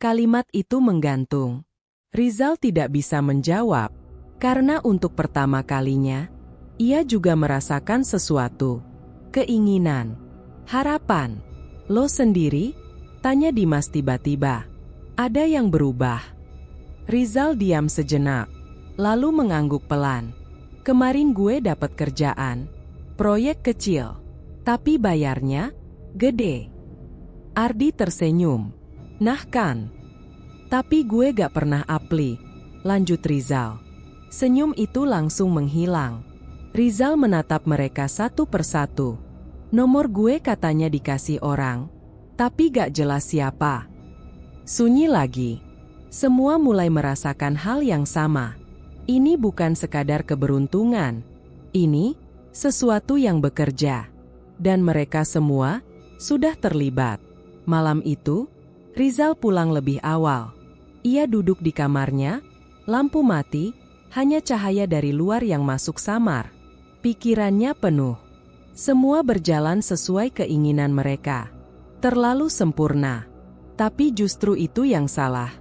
Kalimat itu menggantung. Rizal tidak bisa menjawab. Karena untuk pertama kalinya, ia juga merasakan sesuatu. Keinginan. Harapan. Lo sendiri? Tanya Dimas tiba-tiba. Ada yang berubah. Rizal diam sejenak. Lalu mengangguk pelan. Kemarin gue dapat kerjaan. Proyek kecil. Tapi bayarnya gede. Ardi tersenyum. Nah kan. Tapi gue gak pernah apply. Lanjut Rizal. Senyum itu langsung menghilang. Rizal menatap mereka satu persatu. Nomor gue katanya dikasih orang. Tapi gak jelas siapa. Sunyi lagi. Semua mulai merasakan hal yang sama. Ini bukan sekadar keberuntungan. Ini sesuatu yang bekerja. Dan mereka semua sudah terlibat. Malam itu, Rizal pulang lebih awal. Ia duduk di kamarnya, lampu mati, hanya cahaya dari luar yang masuk samar. Pikirannya penuh. Semua berjalan sesuai keinginan mereka. Terlalu sempurna. Tapi justru itu yang salah.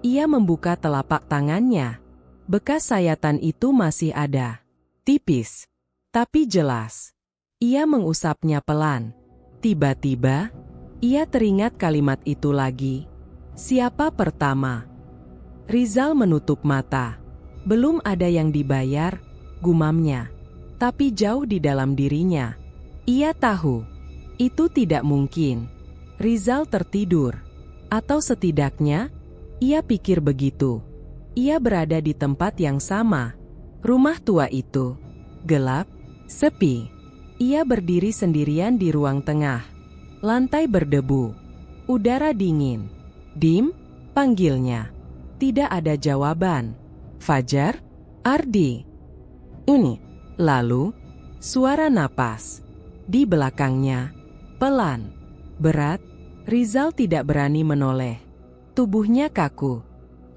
Ia membuka telapak tangannya. Bekas sayatan itu masih ada. Tipis. Tapi jelas. Ia mengusapnya pelan. Tiba-tiba, ia teringat kalimat itu lagi. Siapa pertama? Rizal menutup mata. Belum ada yang dibayar, gumamnya. Tapi jauh di dalam dirinya. Ia tahu. Itu tidak mungkin. Rizal tertidur. Atau setidaknya, ia pikir begitu. Ia berada di tempat yang sama. Rumah tua itu. Gelap, sepi. Ia berdiri sendirian di ruang tengah. Lantai berdebu. Udara dingin. Dim, panggilnya. Tidak ada jawaban. Fajar? Ardi? Ini. Lalu, suara napas. Di belakangnya. Pelan. Berat. Rizal tidak berani menoleh. Tubuhnya kaku.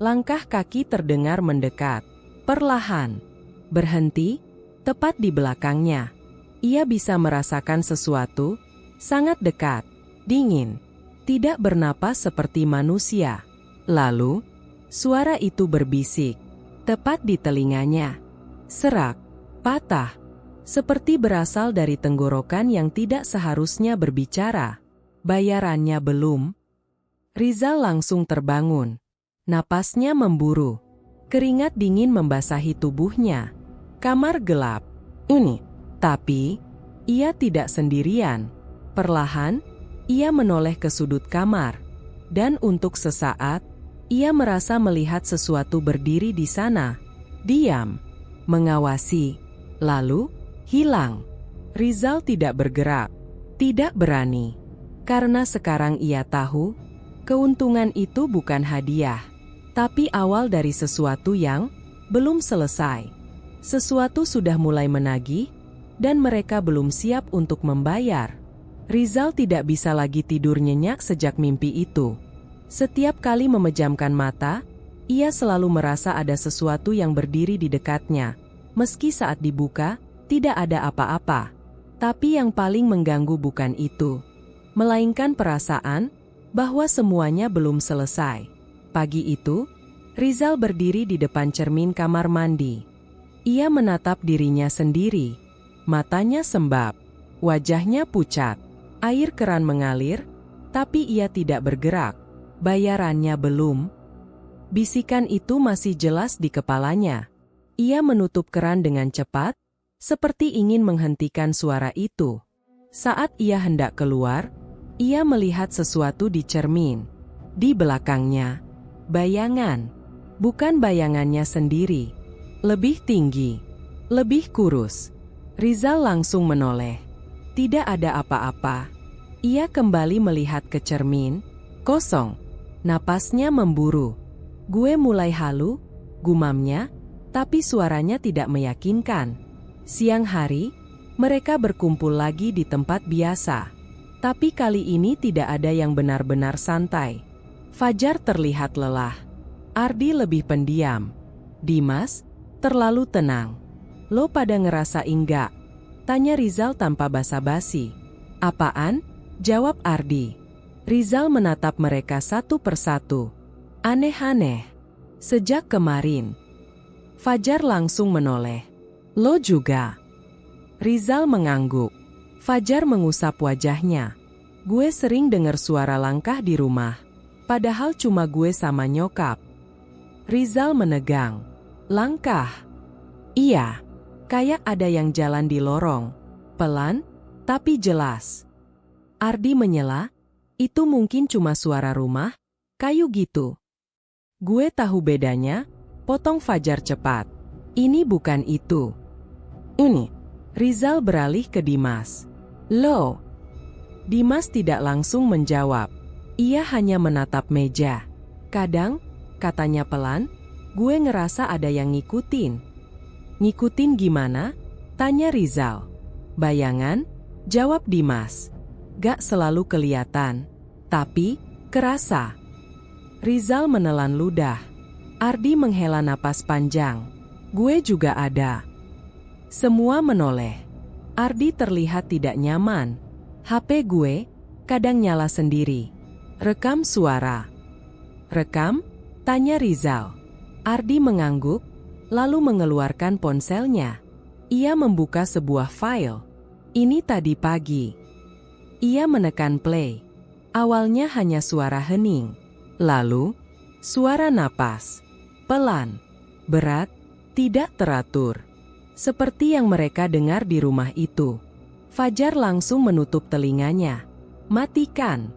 Langkah kaki terdengar mendekat. Perlahan. Berhenti. Tepat di belakangnya. Ia bisa merasakan sesuatu. Sangat dekat. Dingin. Tidak bernapas seperti manusia. Lalu, suara itu berbisik. Tepat di telinganya. Serak. Patah. Seperti berasal dari tenggorokan yang tidak seharusnya berbicara. Bayarannya belum. Rizal langsung terbangun. Napasnya memburu. Keringat dingin membasahi tubuhnya. Kamar gelap. Ini. Tapi, ia tidak sendirian. Perlahan, ia menoleh ke sudut kamar. Dan untuk sesaat, ia merasa melihat sesuatu berdiri di sana. Diam. Mengawasi. Lalu, hilang. Rizal tidak bergerak. Tidak berani. Karena sekarang ia tahu, keuntungan itu bukan hadiah. Tapi awal dari sesuatu yang belum selesai. Sesuatu sudah mulai menagih, dan mereka belum siap untuk membayar. Rizal tidak bisa lagi tidur nyenyak sejak mimpi itu. Setiap kali memejamkan mata, ia selalu merasa ada sesuatu yang berdiri di dekatnya. Meski saat dibuka, tidak ada apa-apa. Tapi yang paling mengganggu bukan itu. Melainkan perasaan bahwa semuanya belum selesai. Pagi itu, Rizal berdiri di depan cermin kamar mandi. Ia menatap dirinya sendiri. Matanya sembab. Wajahnya pucat. Air keran mengalir, tapi ia tidak bergerak. Bayarannya belum. Bisikan itu masih jelas di kepalanya. Ia menutup keran dengan cepat, seperti ingin menghentikan suara itu. Saat ia hendak keluar, ia melihat sesuatu di cermin. Di belakangnya, bayangan. Bukan bayangannya sendiri. Lebih tinggi. Lebih kurus. Rizal langsung menoleh. Tidak ada apa-apa. Ia kembali melihat ke cermin. Kosong. Napasnya memburu. Gue mulai halu, gumamnya, tapi suaranya tidak meyakinkan. Siang hari, mereka berkumpul lagi di tempat biasa. Tapi kali ini tidak ada yang benar-benar santai. Fajar terlihat lelah. Ardi lebih pendiam. Dimas, terlalu tenang. Lo pada ngerasa enggak? Tanya Rizal tanpa basa-basi. Apaan? Jawab Ardi. Rizal menatap mereka satu persatu. Aneh-aneh. Sejak kemarin. Fajar langsung menoleh. Lo juga? Rizal mengangguk. Fajar mengusap wajahnya. Gue sering dengar suara langkah di rumah. Padahal cuma gue sama nyokap. Rizal menegang. Langkah? Iya. Kayak ada yang jalan di lorong. Pelan, tapi jelas. Ardi menyela. Itu mungkin cuma suara rumah, kayu gitu. Gue tahu bedanya, potong Fajar cepat. Ini bukan itu. Ini. Rizal beralih ke Dimas. Lo. Dimas tidak langsung menjawab. Ia hanya menatap meja. Kadang, katanya pelan, gue ngerasa ada yang ngikutin. Ngikutin gimana? Tanya Rizal. Bayangan? Jawab Dimas. Gak selalu kelihatan, tapi kerasa. Rizal menelan ludah. Ardi menghela napas panjang. Gue juga ada. Semua menoleh. Ardi terlihat tidak nyaman. HP gue kadang nyala sendiri. Rekam suara. Rekam? Tanya Rizal. Ardi mengangguk, lalu mengeluarkan ponselnya. Ia membuka sebuah file. Ini tadi pagi. Ia menekan play. Awalnya hanya suara hening. Lalu, suara napas. Pelan. Berat. Tidak teratur. Seperti yang mereka dengar di rumah itu. Fajar langsung menutup telinganya. Matikan.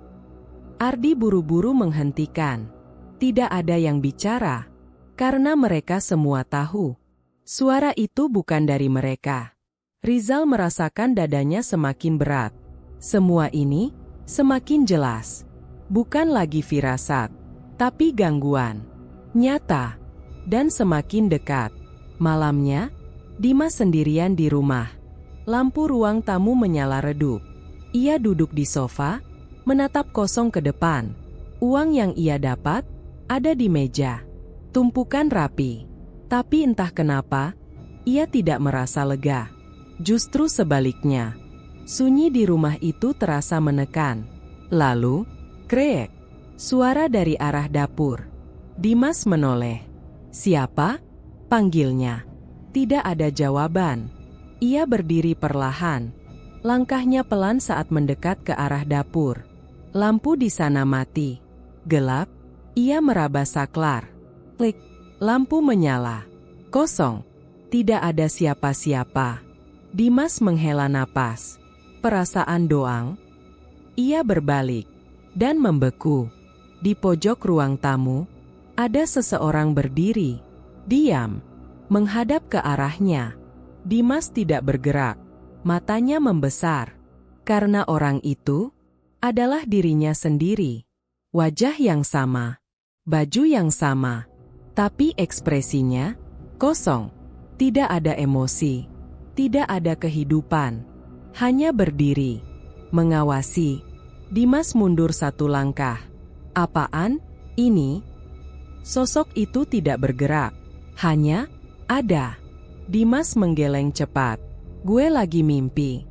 Ardi buru-buru menghentikan. Tidak ada yang bicara. Karena mereka semua tahu. Suara itu bukan dari mereka. Rizal merasakan dadanya semakin berat. Semua ini semakin jelas. Bukan lagi firasat, tapi gangguan. Nyata. Dan semakin dekat. Malamnya, Dimas sendirian di rumah. Lampu ruang tamu menyala redup. Ia duduk di sofa, menatap kosong ke depan. Uang yang ia dapat, ada di meja. Tumpukan rapi. Tapi entah kenapa, ia tidak merasa lega. Justru sebaliknya. Sunyi di rumah itu terasa menekan. Lalu, krek. Suara dari arah dapur. Dimas menoleh. Siapa? Panggilnya. Tidak ada jawaban. Ia berdiri perlahan. Langkahnya pelan saat mendekat ke arah dapur. Lampu di sana mati. Gelap. Ia meraba saklar. Klik. Lampu menyala. Kosong. Tidak ada siapa-siapa. Dimas menghela napas. Perasaan doang. Ia berbalik. Dan membeku. Di pojok ruang tamu, ada seseorang berdiri. Diam. Menghadap ke arahnya. Dimas tidak bergerak. Matanya membesar. Karena orang itu adalah dirinya sendiri. Wajah yang sama. Baju yang sama. Tapi ekspresinya kosong. Tidak ada emosi. Tidak ada kehidupan. Hanya berdiri. Mengawasi. Dimas mundur satu langkah. Apaan? Ini? Sosok itu tidak bergerak. Hanya ada. Dimas menggeleng cepat. Gue lagi mimpi.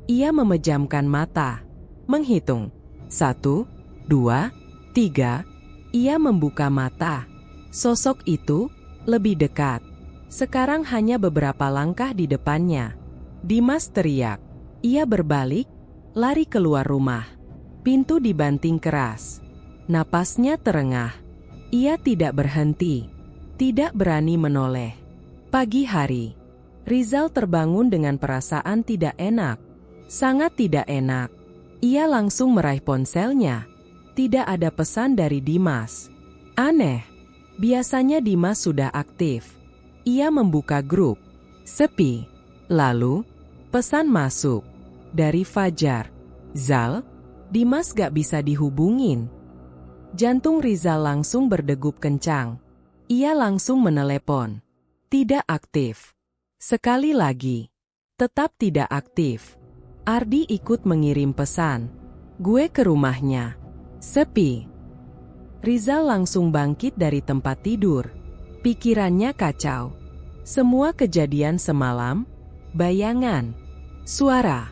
Ia memejamkan mata. Menghitung. 1, 2, 3. Ia membuka mata. Sosok itu lebih dekat. Sekarang hanya beberapa langkah di depannya. Dimas teriak. Ia berbalik, lari keluar rumah. Pintu dibanting keras. Napasnya terengah. Ia tidak berhenti. Tidak berani menoleh. Pagi hari. Rizal terbangun dengan perasaan tidak enak. Sangat tidak enak. Ia langsung meraih ponselnya. Tidak ada pesan dari Dimas. Aneh. Biasanya Dimas sudah aktif. Ia membuka grup. Sepi. Lalu, pesan masuk. Dari Fajar. Zal, Dimas gak bisa dihubungin. Jantung Rizal langsung berdegup kencang. Ia langsung menelepon. Tidak aktif. Sekali lagi. Tetap tidak aktif. Ardi ikut mengirim pesan. Gue ke rumahnya. Sepi. Rizal langsung bangkit dari tempat tidur. Pikirannya kacau. Semua kejadian semalam, bayangan, suara,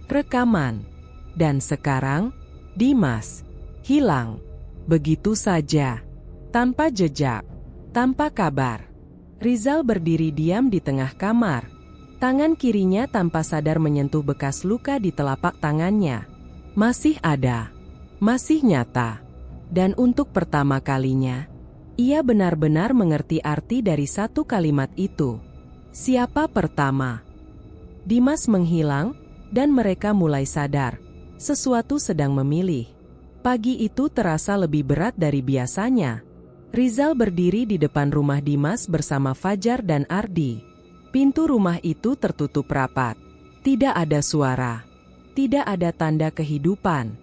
rekaman, dan sekarang, Dimas hilang. Begitu saja, tanpa jejak, tanpa kabar. Rizal berdiri diam di tengah kamar. Tangan kirinya tanpa sadar menyentuh bekas luka di telapak tangannya. Masih ada, masih nyata. Dan untuk pertama kalinya, ia benar-benar mengerti arti dari satu kalimat itu. Siapa pertama? Dimas menghilang, dan mereka mulai sadar. Sesuatu sedang memilih. Pagi itu terasa lebih berat dari biasanya. Rizal berdiri di depan rumah Dimas bersama Fajar dan Ardi. Pintu rumah itu tertutup rapat. Tidak ada suara. Tidak ada tanda kehidupan.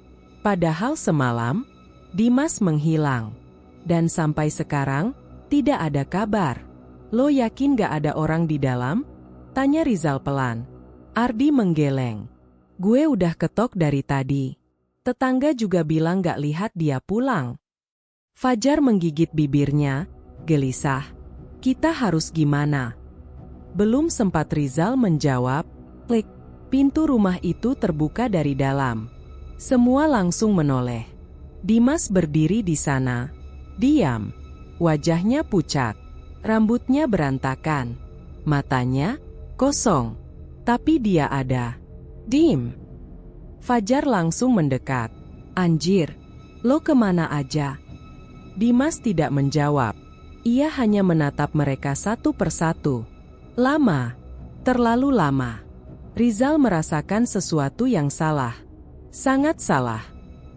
Padahal semalam, Dimas menghilang. Dan sampai sekarang, tidak ada kabar. Lo yakin gak ada orang di dalam? Tanya Rizal pelan. Ardi menggeleng. Gue udah ketok dari tadi. Tetangga juga bilang gak lihat dia pulang. Fajar menggigit bibirnya, gelisah. Kita harus gimana? Belum sempat Rizal menjawab, klik. Pintu rumah itu terbuka dari dalam. Semua langsung menoleh. Dimas berdiri di sana, diam. Wajahnya pucat, rambutnya berantakan, matanya kosong. Tapi dia ada. Dim. Fajar langsung mendekat. Anjir, lo kemana aja? Dimas tidak menjawab. Ia hanya menatap mereka satu persatu. Lama, terlalu lama. Rizal merasakan sesuatu yang salah. Sangat salah.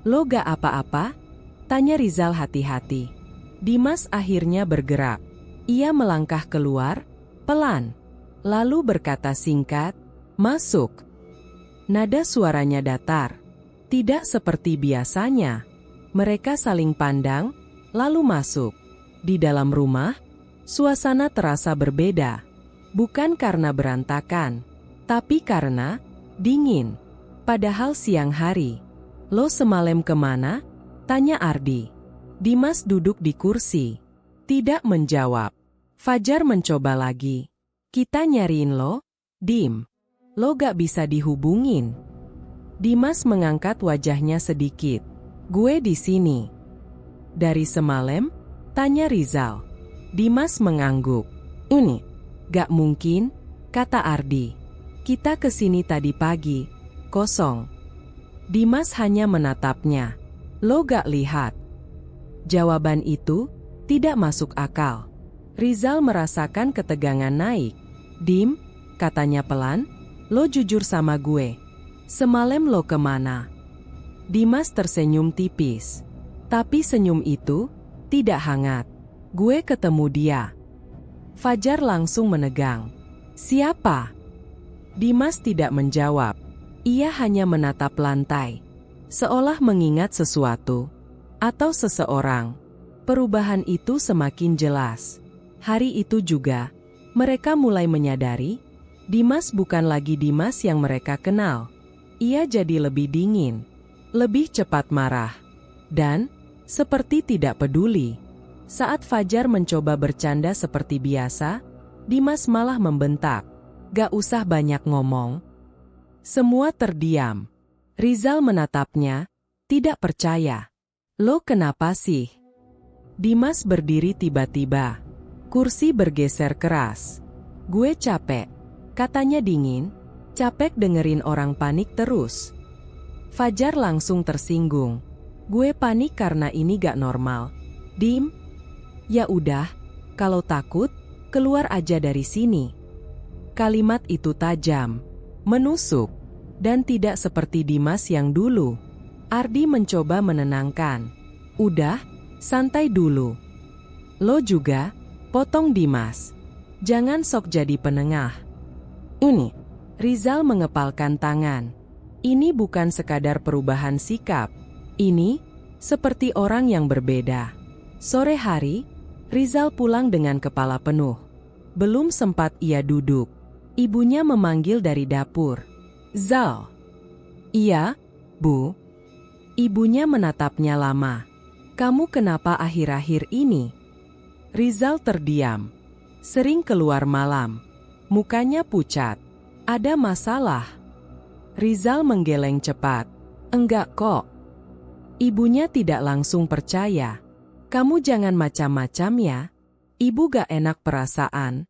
Lo gak apa-apa? Tanya Rizal hati-hati. Dimas akhirnya bergerak. Ia melangkah keluar, pelan. Lalu berkata singkat, masuk. Nada suaranya datar. Tidak seperti biasanya. Mereka saling pandang, lalu masuk. Di dalam rumah, suasana terasa berbeda. Bukan karena berantakan, tapi karena dingin. Padahal siang hari. Lo semalam kemana? Tanya Ardi. Dimas duduk di kursi. Tidak menjawab. Fajar mencoba lagi. Kita nyariin lo, Dim. Lo gak bisa dihubungin. Dimas mengangkat wajahnya sedikit. Gue di sini. Dari semalam? Tanya Rizal. Dimas mengangguk. Ini, gak mungkin, kata Ardi. Kita kesini tadi pagi, kosong. Dimas hanya menatapnya. Lo gak lihat? Jawaban itu tidak masuk akal. Rizal merasakan ketegangan naik. Dim, katanya pelan, lo jujur sama gue. Semalam lo kemana? Dimas tersenyum tipis. Tapi senyum itu tidak hangat. Gue ketemu dia. Fajar langsung menegang. Siapa? Dimas tidak menjawab. Ia hanya menatap lantai, seolah mengingat sesuatu, atau seseorang. Perubahan itu semakin jelas. Hari itu juga, mereka mulai menyadari, Dimas bukan lagi Dimas yang mereka kenal. Ia jadi lebih dingin, lebih cepat marah, dan seperti tidak peduli. Saat Fajar mencoba bercanda seperti biasa, Dimas malah membentak, "Gak usah banyak ngomong." Semua terdiam. Rizal menatapnya, tidak percaya. Lo kenapa sih? Dimas berdiri tiba-tiba. Kursi bergeser keras. Gue capek, katanya dingin. Capek dengerin orang panik terus. Fajar langsung tersinggung. Gue panik karena ini gak normal. Dim? Ya udah, kalau takut, keluar aja dari sini. Kalimat itu tajam, menusuk, dan tidak seperti Dimas yang dulu. Ardi mencoba menenangkan. Udah, santai dulu. Lo juga, potong Dimas. Jangan sok jadi penengah. Ini, Rizal mengepalkan tangan. Ini bukan sekadar perubahan sikap. Ini, seperti orang yang berbeda. Sore hari, Rizal pulang dengan kepala penuh. Belum sempat ia duduk. Ibunya memanggil dari dapur. Zal. Iya, Bu. Ibunya menatapnya lama. Kamu kenapa akhir-akhir ini? Rizal terdiam. Sering keluar malam. Mukanya pucat. Ada masalah? Rizal menggeleng cepat. Enggak kok. Ibunya tidak langsung percaya. Kamu jangan macam-macam ya. Ibu gak enak perasaan.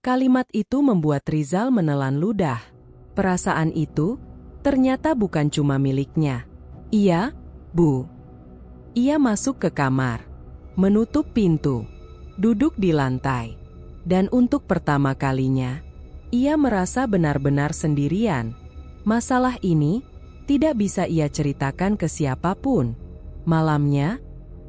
Kalimat itu membuat Rizal menelan ludah. Perasaan itu ternyata bukan cuma miliknya. Iya, Bu. Ia masuk ke kamar, menutup pintu, duduk di lantai. Dan untuk pertama kalinya, ia merasa benar-benar sendirian. Masalah ini tidak bisa ia ceritakan ke siapapun. Malamnya,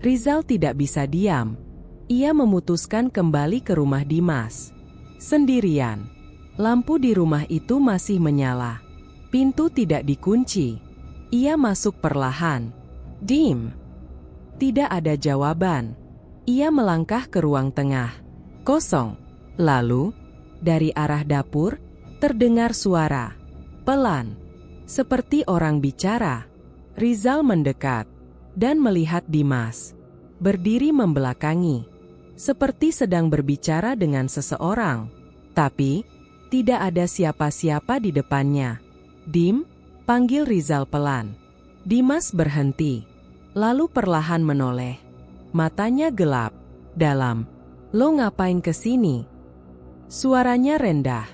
Rizal tidak bisa diam. Ia memutuskan kembali ke rumah Dimas. Sendirian. Lampu di rumah itu masih menyala. Pintu tidak dikunci. Ia masuk perlahan. Dim. Tidak ada jawaban. Ia melangkah ke ruang tengah. Kosong. Lalu, dari arah dapur, terdengar suara. Pelan. Seperti orang bicara. Rizal mendekat dan melihat Dimas berdiri membelakangi, seperti sedang berbicara dengan seseorang. Tapi, tidak ada siapa-siapa di depannya. Dim, panggil Rizal pelan. Dimas berhenti, lalu perlahan menoleh. Matanya gelap, dalam. Lo ngapain kesini? Suaranya rendah,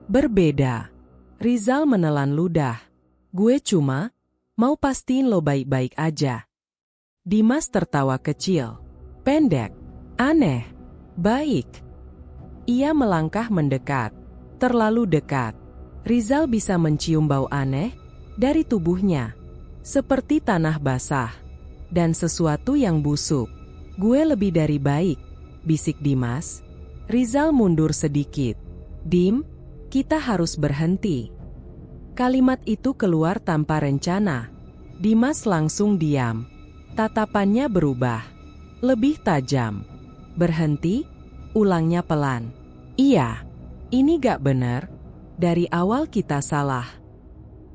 berbeda. Rizal menelan ludah. Gue cuma mau pastiin lo baik-baik aja. Dimas tertawa kecil, pendek, aneh, baik. Ia melangkah mendekat, terlalu dekat. Rizal bisa mencium bau aneh dari tubuhnya, seperti tanah basah dan sesuatu yang busuk. Gue lebih dari baik, bisik Dimas. Rizal mundur sedikit. Dim, kita harus berhenti. Kalimat itu keluar tanpa rencana. Dimas langsung diam. Tatapannya berubah. Lebih tajam. Berhenti, ulangnya pelan. Iya, ini gak benar. Dari awal kita salah.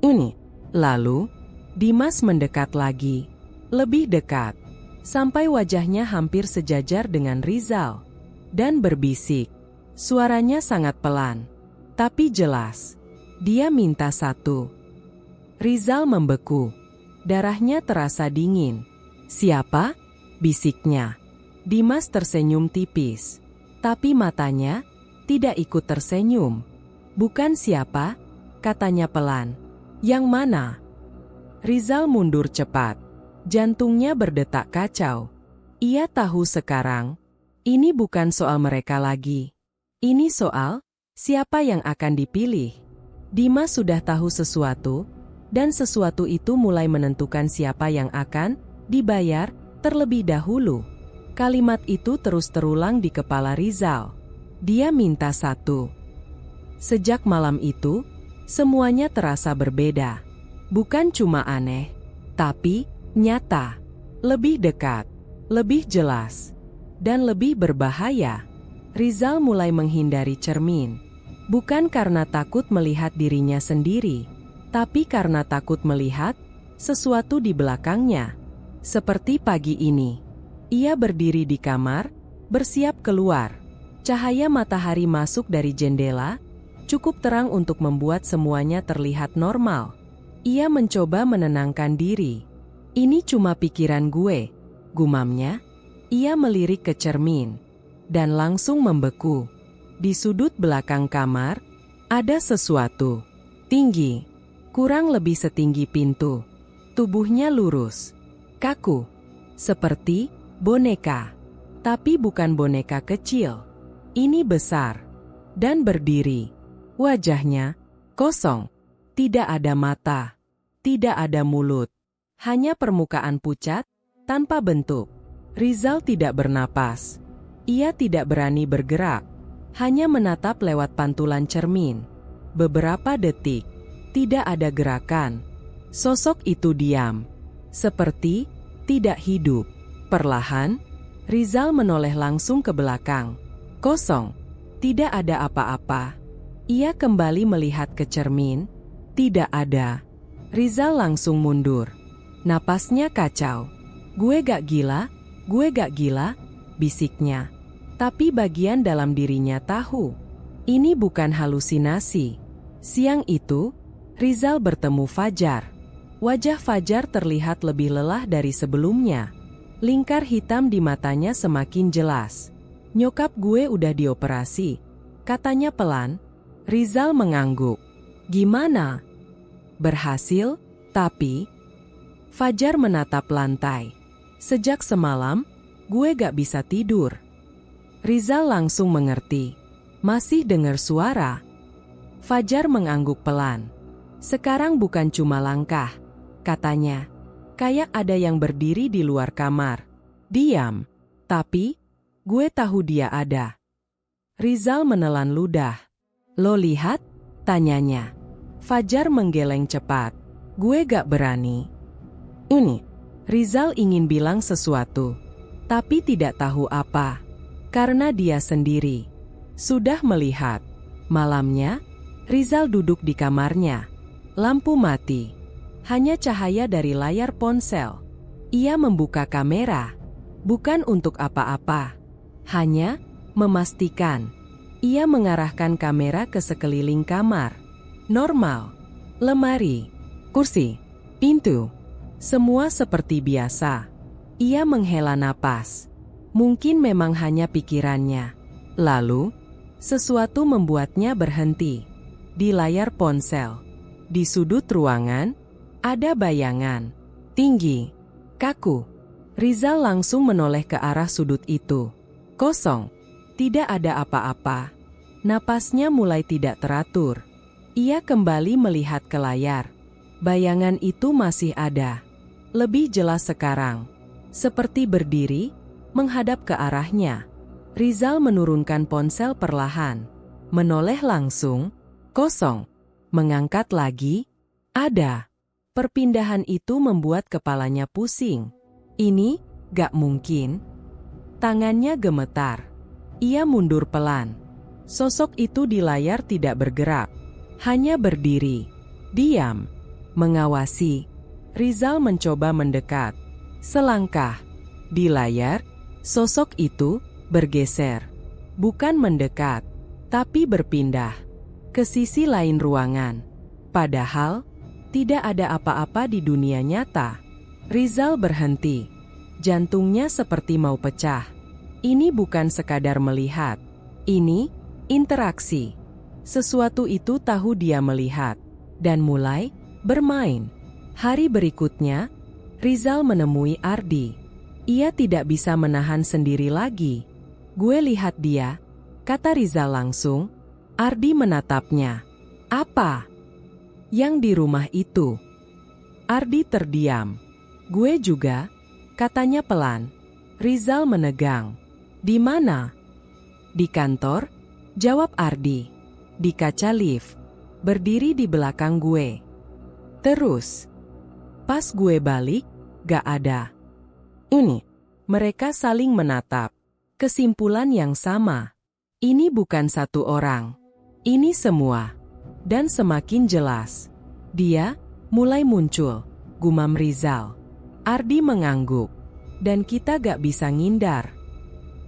Ini. Lalu, Dimas mendekat lagi. Lebih dekat. Sampai wajahnya hampir sejajar dengan Rizal. Dan berbisik. Suaranya sangat pelan. Tapi jelas. Dia minta satu. Rizal membeku. Darahnya terasa dingin. Siapa? Bisiknya. Dimas tersenyum tipis. Tapi matanya tidak ikut tersenyum. Bukan siapa, katanya pelan. Yang mana? Rizal mundur cepat. Jantungnya berdetak kacau. Ia tahu sekarang, ini bukan soal mereka lagi. Ini soal siapa yang akan dipilih. Dimas sudah tahu sesuatu, dan sesuatu itu mulai menentukan siapa yang akan dibayar terlebih dahulu. Kalimat itu terus terulang di kepala Rizal. Dia minta satu. Sejak malam itu, semuanya terasa berbeda. Bukan cuma aneh, tapi nyata. Lebih dekat, lebih jelas, dan lebih berbahaya. Rizal mulai menghindari cermin. Bukan karena takut melihat dirinya sendiri, tapi karena takut melihat sesuatu di belakangnya. Seperti pagi ini, ia berdiri di kamar, bersiap keluar. Cahaya matahari masuk dari jendela, cukup terang untuk membuat semuanya terlihat normal. Ia mencoba menenangkan diri. Ini cuma pikiran gue, gumamnya. Ia melirik ke cermin, dan langsung membeku. Di sudut belakang kamar, ada sesuatu. Tinggi, kurang lebih setinggi pintu. Tubuhnya lurus, kaku, seperti boneka. Tapi bukan boneka kecil. Ini besar, dan berdiri. Wajahnya kosong, tidak ada mata, tidak ada mulut. Hanya permukaan pucat, tanpa bentuk. Rizal tidak bernapas. Ia tidak berani bergerak. Hanya menatap lewat pantulan cermin. Beberapa detik, tidak ada gerakan. Sosok itu diam, seperti tidak hidup. Perlahan, Rizal menoleh langsung ke belakang. Kosong, tidak ada apa-apa. Ia kembali melihat ke cermin. Tidak ada. Rizal langsung mundur. Napasnya kacau. Gue gak gila, bisiknya. Tapi bagian dalam dirinya tahu, ini bukan halusinasi. Siang itu, Rizal bertemu Fajar. Wajah Fajar terlihat lebih lelah dari sebelumnya. Lingkar hitam di matanya semakin jelas. Nyokap gue udah dioperasi, katanya pelan. Rizal mengangguk. Gimana? Berhasil, tapi... Fajar menatap lantai. Sejak semalam, gue gak bisa tidur. Rizal langsung mengerti. Masih dengar suara. Fajar mengangguk pelan. Sekarang bukan cuma langkah, katanya. Kayak ada yang berdiri di luar kamar. Diam. Tapi, gue tahu dia ada. Rizal menelan ludah. Lo lihat? Tanyanya. Fajar menggeleng cepat. Gue gak berani. Ini. Rizal ingin bilang sesuatu. Tapi tidak tahu apa. Karena dia sendiri. Sudah melihat. Malamnya, Rizal duduk di kamarnya. Lampu mati. Hanya cahaya dari layar ponsel. Ia membuka kamera. Bukan untuk apa-apa. Hanya memastikan. Ia mengarahkan kamera ke sekeliling kamar. Normal. Lemari. Kursi. Pintu. Semua seperti biasa. Ia menghela napas. Mungkin memang hanya pikirannya. Lalu, sesuatu membuatnya berhenti. Di layar ponsel. Di sudut ruangan, ada bayangan. Tinggi. Kaku. Rizal langsung menoleh ke arah sudut itu. Kosong. Tidak ada apa-apa. Napasnya mulai tidak teratur. Ia kembali melihat ke layar. Bayangan itu masih ada. Lebih jelas sekarang. Seperti berdiri, menghadap ke arahnya. Rizal menurunkan ponsel perlahan. Menoleh langsung. Kosong. Mengangkat lagi. Ada. Perpindahan itu membuat kepalanya pusing. Ini gak mungkin. Tangannya gemetar. Ia mundur pelan. Sosok itu di layar tidak bergerak. Hanya berdiri. Diam. Mengawasi. Rizal mencoba mendekat. Selangkah. Di layar, sosok itu bergeser. Bukan mendekat, tapi berpindah ke sisi lain ruangan. Padahal, tidak ada apa-apa di dunia nyata. Rizal berhenti. Jantungnya seperti mau pecah. Ini bukan sekadar melihat. Ini interaksi. Sesuatu itu tahu dia melihat. Dan mulai bermain. Hari berikutnya, Rizal menemui Ardi. Ia tidak bisa menahan sendiri lagi. Gue lihat dia, kata Rizal langsung. Ardi menatapnya. Apa? Yang di rumah itu. Ardi terdiam. Gue juga, katanya pelan. Rizal menegang. Di mana? Di kantor, jawab Ardi. Di kaca lift. Berdiri di belakang gue. Terus, pas gue balik, gak ada. Ini, mereka saling menatap. Kesimpulan yang sama. Ini bukan satu orang. Ini semua. Dan semakin jelas. Dia mulai muncul, gumam Rizal. Ardi mengangguk. Dan kita gak bisa ngindar.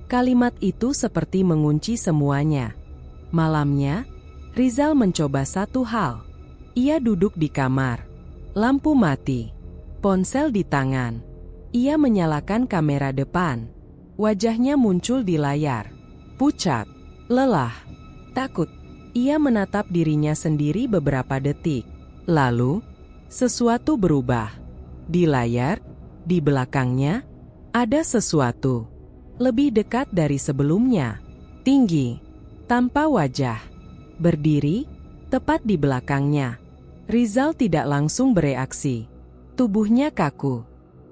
Kalimat itu seperti mengunci semuanya. Malamnya, Rizal mencoba satu hal. Ia duduk di kamar. Lampu mati. Ponsel di tangan. Ia menyalakan kamera depan. Wajahnya muncul di layar. Pucat. Lelah. Takut. Ia menatap dirinya sendiri beberapa detik. Lalu, sesuatu berubah. Di layar, di belakangnya, ada sesuatu. Lebih dekat dari sebelumnya. Tinggi. Tanpa wajah. Berdiri, tepat di belakangnya. Rizal tidak langsung bereaksi. Tubuhnya kaku.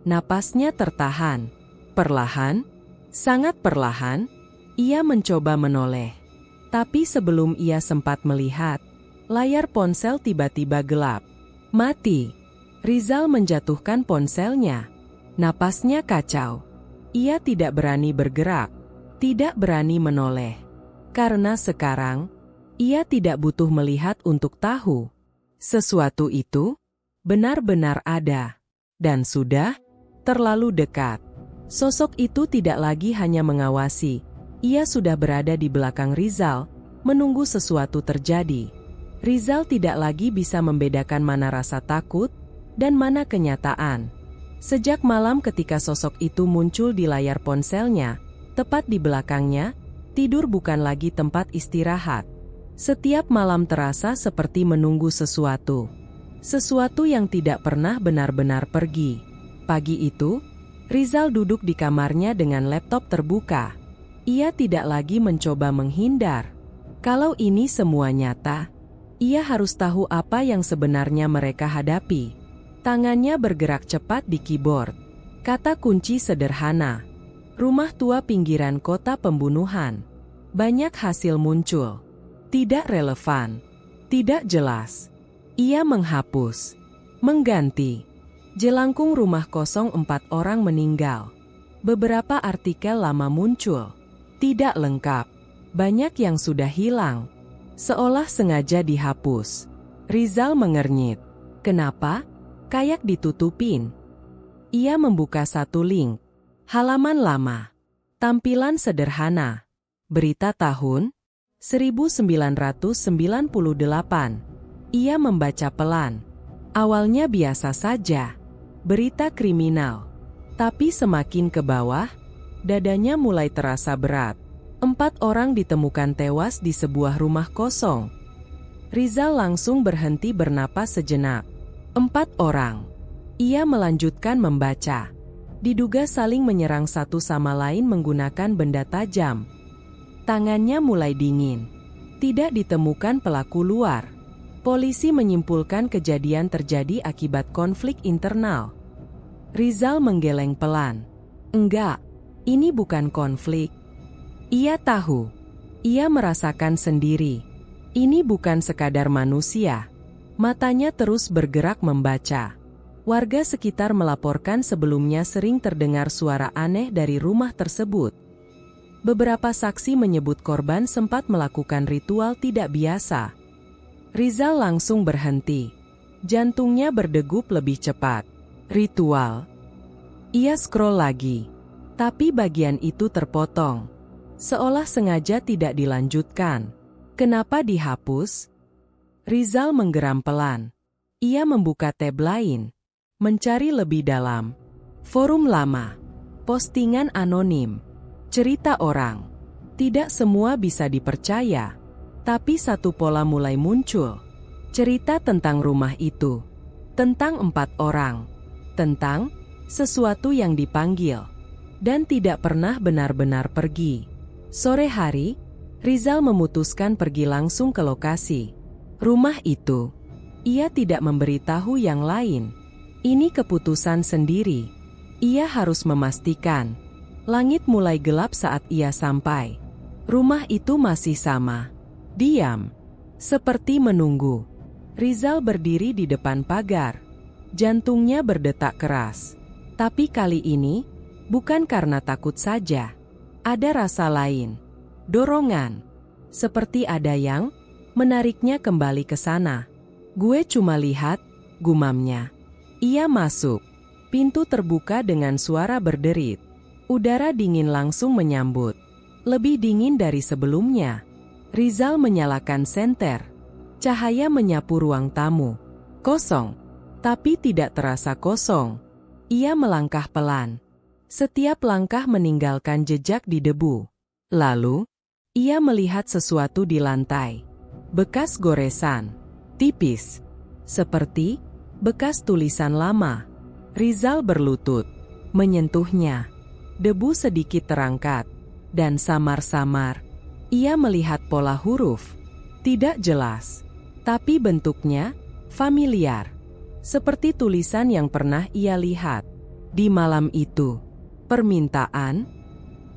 Napasnya tertahan. Perlahan, sangat perlahan, ia mencoba menoleh. Tapi sebelum ia sempat melihat, layar ponsel tiba-tiba gelap. Mati. Rizal menjatuhkan ponselnya. Napasnya kacau. Ia tidak berani bergerak. Tidak berani menoleh. Karena sekarang, ia tidak butuh melihat untuk tahu. Sesuatu itu benar-benar ada. Dan sudah Terlalu dekat. Sosok itu tidak lagi hanya mengawasi. Ia sudah berada di belakang Rizal, menunggu sesuatu terjadi. Rizal tidak lagi bisa membedakan mana rasa takut dan mana kenyataan. Sejak malam ketika sosok itu muncul di layar ponselnya, tepat di belakangnya, tidur bukan lagi tempat istirahat. Setiap malam terasa seperti menunggu sesuatu. Sesuatu yang tidak pernah benar-benar pergi. Pagi itu, Rizal duduk di kamarnya dengan laptop terbuka. Ia tidak lagi mencoba menghindar. Kalau ini semua nyata, ia harus tahu apa yang sebenarnya mereka hadapi. Tangannya bergerak cepat di keyboard. Kata kunci sederhana. Rumah tua pinggiran kota pembunuhan. Banyak hasil muncul. Tidak relevan. Tidak jelas. Ia menghapus. Mengganti. Jelangkung rumah kosong 4 orang meninggal. Beberapa artikel lama muncul. Tidak lengkap. Banyak yang sudah hilang. Seolah sengaja dihapus. Rizal mengernyit. Kenapa? Kayak ditutupin. Ia membuka satu link. Halaman lama. Tampilan sederhana. Berita tahun 1998. Ia membaca pelan. Awalnya biasa saja. Berita kriminal. Tapi semakin ke bawah, dadanya mulai terasa berat. 4 orang ditemukan tewas di sebuah rumah kosong. Rizal langsung berhenti bernapas sejenak. 4 orang. Ia melanjutkan membaca. Diduga saling menyerang satu sama lain menggunakan benda tajam. Tangannya mulai dingin. Tidak ditemukan pelaku luar. Polisi menyimpulkan kejadian terjadi akibat konflik internal. Rizal menggeleng pelan. Enggak, ini bukan konflik. Ia tahu. Ia merasakan sendiri. Ini bukan sekadar manusia. Matanya terus bergerak membaca. Warga sekitar melaporkan sebelumnya sering terdengar suara aneh dari rumah tersebut. Beberapa saksi menyebut korban sempat melakukan ritual tidak biasa. Rizal langsung berhenti. Jantungnya berdegup lebih cepat. Ritual. Ia scroll lagi. Tapi bagian itu terpotong. Seolah sengaja tidak dilanjutkan. Kenapa dihapus? Rizal menggeram pelan. Ia membuka tab lain. Mencari lebih dalam. Forum lama. Postingan anonim. Cerita orang. Tidak semua bisa dipercaya. Tapi satu pola mulai muncul. Cerita tentang rumah itu. Tentang 4 orang. Tentang sesuatu yang dipanggil. Dan tidak pernah benar-benar pergi. Sore hari, Rizal memutuskan pergi langsung ke lokasi. Rumah itu. Ia tidak memberitahu yang lain. Ini keputusan sendiri. Ia harus memastikan. Langit mulai gelap saat ia sampai. Rumah itu masih sama. Diam. Seperti menunggu. Rizal berdiri di depan pagar. Jantungnya berdetak keras. Tapi kali ini, bukan karena takut saja. Ada rasa lain. Dorongan. Seperti ada yang menariknya kembali ke sana. Gue cuma lihat, gumamnya. Ia masuk. Pintu terbuka dengan suara berderit. Udara dingin langsung menyambut. Lebih dingin dari sebelumnya. Rizal menyalakan senter. Cahaya menyapu ruang tamu. Kosong. Tapi tidak terasa kosong. Ia melangkah pelan. Setiap langkah meninggalkan jejak di debu. Lalu, ia melihat sesuatu di lantai. Bekas goresan. Tipis. Seperti bekas tulisan lama. Rizal berlutut. Menyentuhnya. Debu sedikit terangkat. Dan samar-samar, ia melihat pola huruf. Tidak jelas. Tapi bentuknya familiar. Seperti tulisan yang pernah ia lihat. Di malam itu. Permintaan.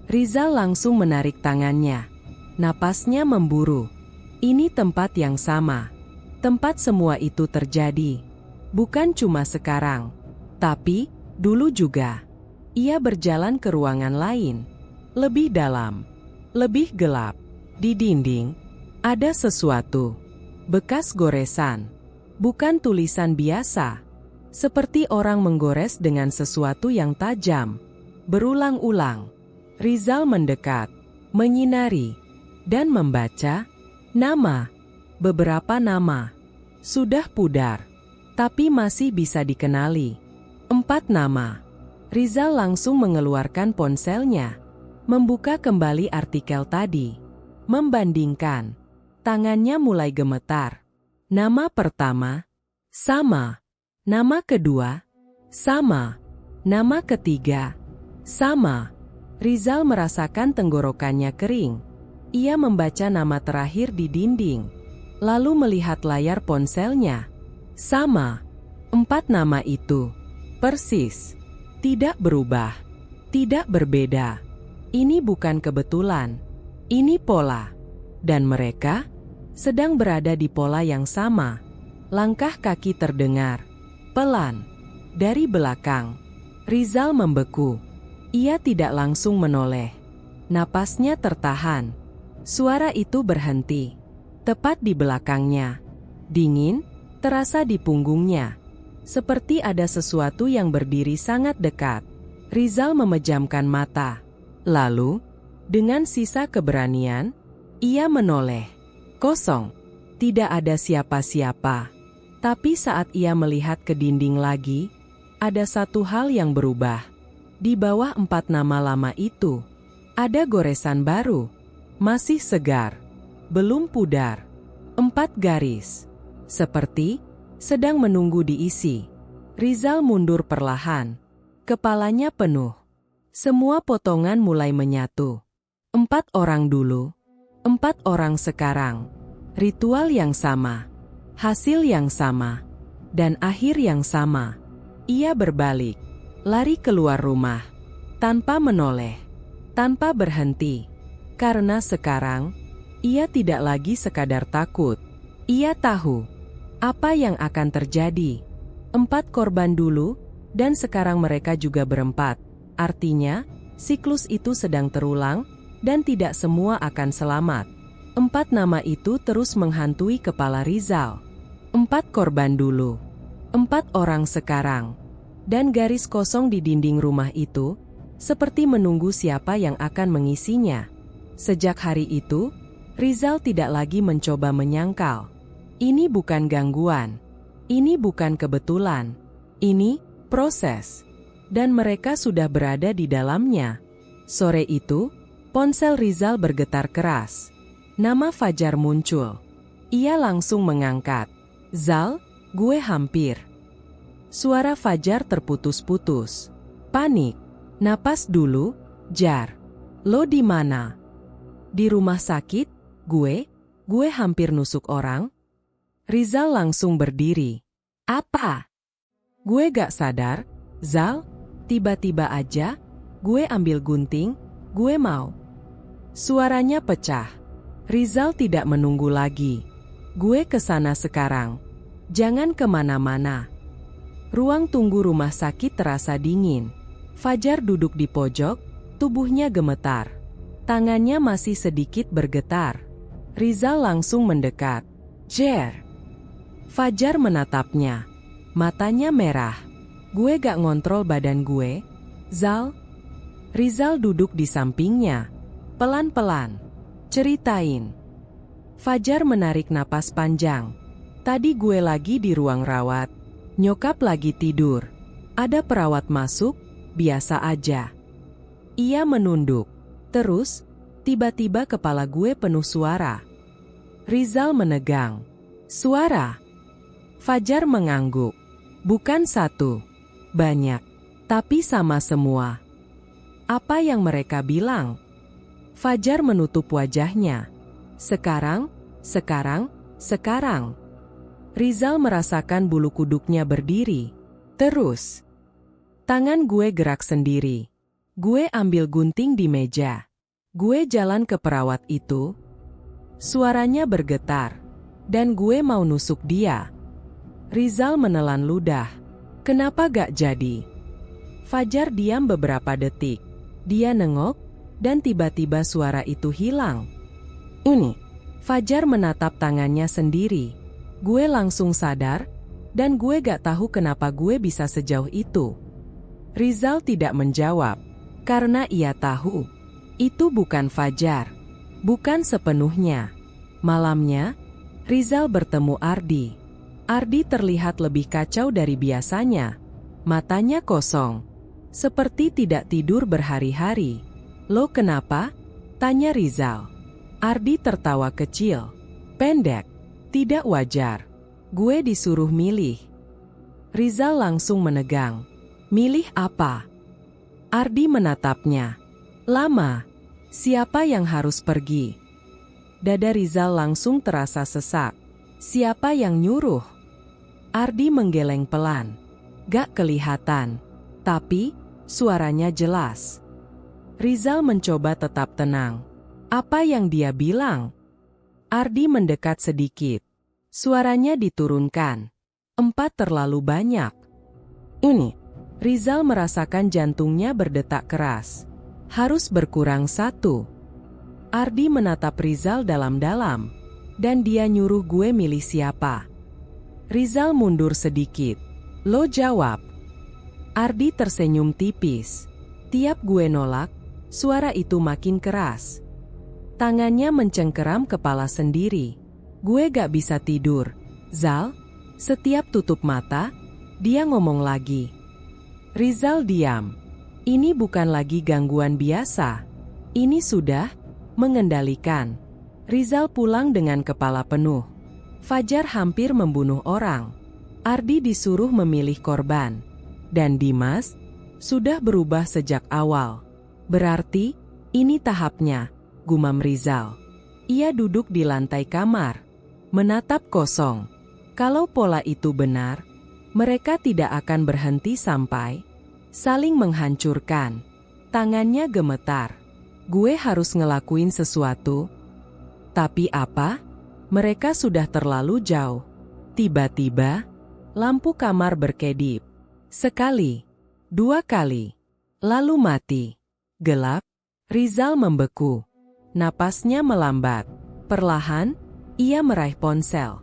Rizal langsung menarik tangannya. Napasnya memburu. Ini tempat yang sama. Tempat semua itu terjadi. Bukan cuma sekarang. Tapi, dulu juga. Ia berjalan ke ruangan lain. Lebih dalam. Lebih gelap. Di dinding. Ada sesuatu. Bekas goresan. Bukan tulisan biasa. Seperti orang menggores dengan sesuatu yang tajam. Berulang-ulang, Rizal mendekat, menyinari, dan membaca nama. Beberapa nama sudah pudar, tapi masih bisa dikenali. 4 nama. Rizal langsung mengeluarkan ponselnya, membuka kembali artikel tadi, membandingkan. Tangannya mulai gemetar. Nama pertama, sama. Nama kedua, sama. Nama ketiga, sama. Rizal merasakan tenggorokannya kering. Ia membaca nama terakhir di dinding, lalu melihat layar ponselnya. Sama. 4 nama itu. Persis. Tidak berubah. Tidak berbeda. Ini bukan kebetulan. Ini pola. Dan mereka sedang berada di pola yang sama. Langkah kaki terdengar pelan dari belakang. Rizal membeku. Ia tidak langsung menoleh. Napasnya tertahan. Suara itu berhenti. Tepat di belakangnya. Dingin terasa di punggungnya. Seperti ada sesuatu yang berdiri sangat dekat. Rizal memejamkan mata. Lalu, dengan sisa keberanian, ia menoleh. Kosong. Tidak ada siapa-siapa. Tapi saat ia melihat ke dinding lagi, ada satu hal yang berubah. Di bawah 4 nama lama itu, ada goresan baru. Masih segar. Belum pudar. 4 garis. Seperti sedang menunggu diisi. Rizal mundur perlahan. Kepalanya penuh. Semua potongan mulai menyatu. 4 orang dulu. 4 orang sekarang. Ritual yang sama. Hasil yang sama. Dan akhir yang sama. Ia berbalik. Lari keluar rumah. Tanpa menoleh. Tanpa berhenti. Karena sekarang, ia tidak lagi sekadar takut. Ia tahu apa yang akan terjadi. 4 korban dulu, dan sekarang mereka juga berempat. Artinya, siklus itu sedang terulang, dan tidak semua akan selamat. 4 nama itu terus menghantui kepala Rizal. 4 korban dulu. 4 orang sekarang. Dan garis kosong di dinding rumah itu, seperti menunggu siapa yang akan mengisinya. Sejak hari itu, Rizal tidak lagi mencoba menyangkal. Ini bukan gangguan. Ini bukan kebetulan. Ini proses. Dan mereka sudah berada di dalamnya. Sore itu, ponsel Rizal bergetar keras. Nama Fajar muncul. Ia langsung mengangkat. Zal, gue hampir. Suara Fajar terputus-putus. Panik. Napas dulu, Jar. Lo di mana? Di rumah sakit, gue hampir nusuk orang. Rizal langsung berdiri. Apa? Gue gak sadar, Zal. Tiba-tiba aja, gue ambil gunting, gue mau. Suaranya pecah. Rizal tidak menunggu lagi. Gue kesana sekarang. Jangan kemana-mana. Ruang tunggu rumah sakit terasa dingin. Fajar duduk di pojok, tubuhnya gemetar. Tangannya masih sedikit bergetar. Rizal langsung mendekat. Jer. Fajar menatapnya. Matanya merah. Gue gak ngontrol badan gue, Zal. Rizal duduk di sampingnya. Pelan-pelan. Ceritain. Fajar menarik napas panjang. Tadi gue lagi di ruang rawat. Nyokap lagi tidur. Ada perawat masuk, biasa aja. Ia menunduk. Terus, tiba-tiba kepala gue penuh suara. Rizal menegang. Suara? Fajar mengangguk. Bukan satu. Banyak. Tapi sama semua. Apa yang mereka bilang? Fajar menutup wajahnya. Sekarang. Rizal merasakan bulu kuduknya berdiri. Terus. Tangan gue gerak sendiri. Gue ambil gunting di meja. Gue jalan ke perawat itu. Suaranya bergetar. Dan gue mau nusuk dia. Rizal menelan ludah. Kenapa gak jadi? Fajar diam beberapa detik. Dia nengok, dan tiba-tiba suara itu hilang. Ini. Fajar menatap tangannya sendiri. Gue langsung sadar, Dan gue gak tahu kenapa gue bisa sejauh itu. Rizal tidak menjawab, karena ia tahu, itu bukan Fajar. Bukan sepenuhnya. Malamnya, Rizal bertemu Ardi. Ardi terlihat lebih kacau dari biasanya. Matanya kosong, seperti tidak tidur berhari-hari. "Lo kenapa?" tanya Rizal. Ardi tertawa kecil, pendek, tidak wajar. "Gue disuruh milih." Rizal langsung menegang. "Milih apa?" Ardi menatapnya. "Lama. Siapa yang harus pergi?" Dada Rizal langsung terasa sesak. "Siapa yang nyuruh?" Ardi menggeleng pelan. Gak kelihatan, tapi suaranya jelas. Rizal mencoba tetap tenang. Apa yang dia bilang? Ardi mendekat sedikit. Suaranya diturunkan. 4 terlalu banyak. Ini. Rizal merasakan jantungnya berdetak keras. Harus berkurang 1. Ardi menatap Rizal dalam-dalam. Dan dia nyuruh gue milih siapa. Rizal mundur sedikit. "Lo jawab." Ardi tersenyum tipis. Tiap gue nolak, suara itu makin keras. Tangannya mencengkeram kepala sendiri. "Gue gak bisa tidur, Zal." Setiap tutup mata, dia ngomong lagi. Rizal diam. Ini bukan lagi gangguan biasa. Ini sudah mengendalikan. Rizal pulang dengan kepala penuh. Fajar hampir membunuh orang. Ardi disuruh memilih korban. Dan Dimas sudah berubah sejak awal. Berarti, ini tahapnya, gumam Rizal. Ia duduk di lantai kamar, menatap kosong. Kalau pola itu benar, mereka tidak akan berhenti sampai saling menghancurkan. Tangannya gemetar. Gue harus ngelakuin sesuatu. Tapi apa? Mereka sudah terlalu jauh. Tiba-tiba, lampu kamar berkedip. Sekali, 2 kali, lalu mati. Gelap, Rizal membeku. Napasnya melambat. Perlahan, ia meraih ponsel.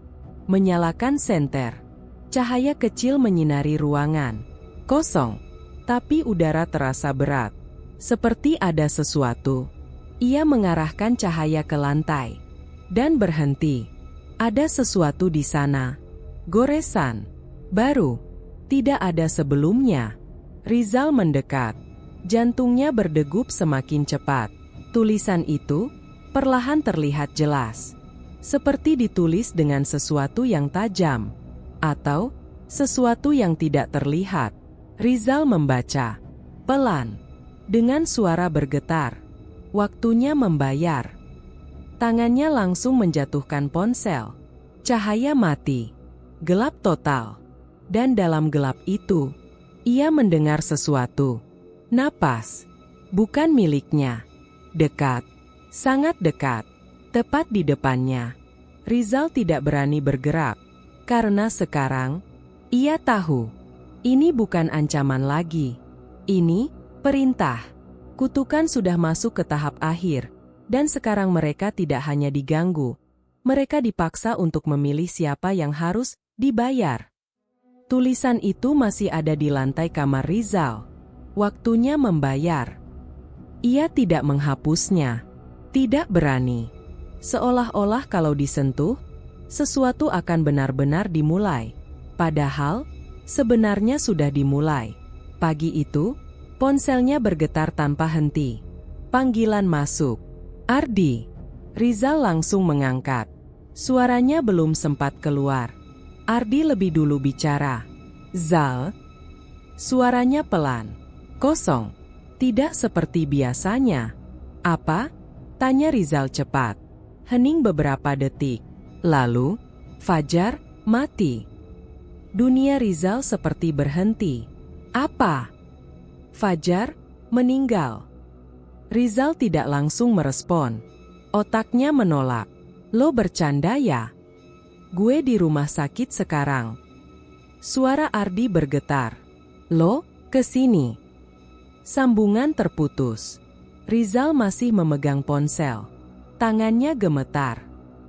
Menyalakan senter. Cahaya kecil menyinari ruangan. Kosong, tapi udara terasa berat. Seperti ada sesuatu. Ia mengarahkan cahaya ke lantai. Dan berhenti. Ada sesuatu di sana. Goresan. Baru. Tidak ada sebelumnya. Rizal mendekat. Jantungnya berdegup semakin cepat. Tulisan itu perlahan terlihat jelas. Seperti ditulis dengan sesuatu yang tajam. Atau sesuatu yang tidak terlihat. Rizal membaca. Pelan. Dengan suara bergetar. Waktunya membayar. Tangannya langsung menjatuhkan ponsel. Cahaya mati. Gelap total. Dan dalam gelap itu, ia mendengar sesuatu. Napas. Bukan miliknya. Dekat. Sangat dekat. Tepat di depannya. Rizal tidak berani bergerak. Karena sekarang, ia tahu. Ini bukan ancaman lagi. Ini perintah. Kutukan sudah masuk ke tahap akhir. Dan sekarang mereka tidak hanya diganggu. Mereka dipaksa untuk memilih siapa yang harus dibayar. Tulisan itu masih ada di lantai kamar Rizal. Waktunya membayar. Ia tidak menghapusnya. Tidak berani. Seolah-olah kalau disentuh, sesuatu akan benar-benar dimulai. Padahal, sebenarnya sudah dimulai. Pagi itu, ponselnya bergetar tanpa henti. Panggilan masuk. Ardi. Rizal langsung mengangkat. Suaranya belum sempat keluar. Ardi lebih dulu bicara. Zal. Suaranya pelan. Kosong. Tidak seperti biasanya. Apa? Tanya Rizal cepat. Hening beberapa detik. Lalu, Fajar mati. Dunia Rizal seperti berhenti. Apa? Fajar meninggal. Rizal tidak langsung merespon. Otaknya menolak. Lo bercanda ya? Gue di rumah sakit sekarang. Suara Ardi bergetar. Lo, kesini. Sambungan terputus. Rizal masih memegang ponsel. Tangannya gemetar.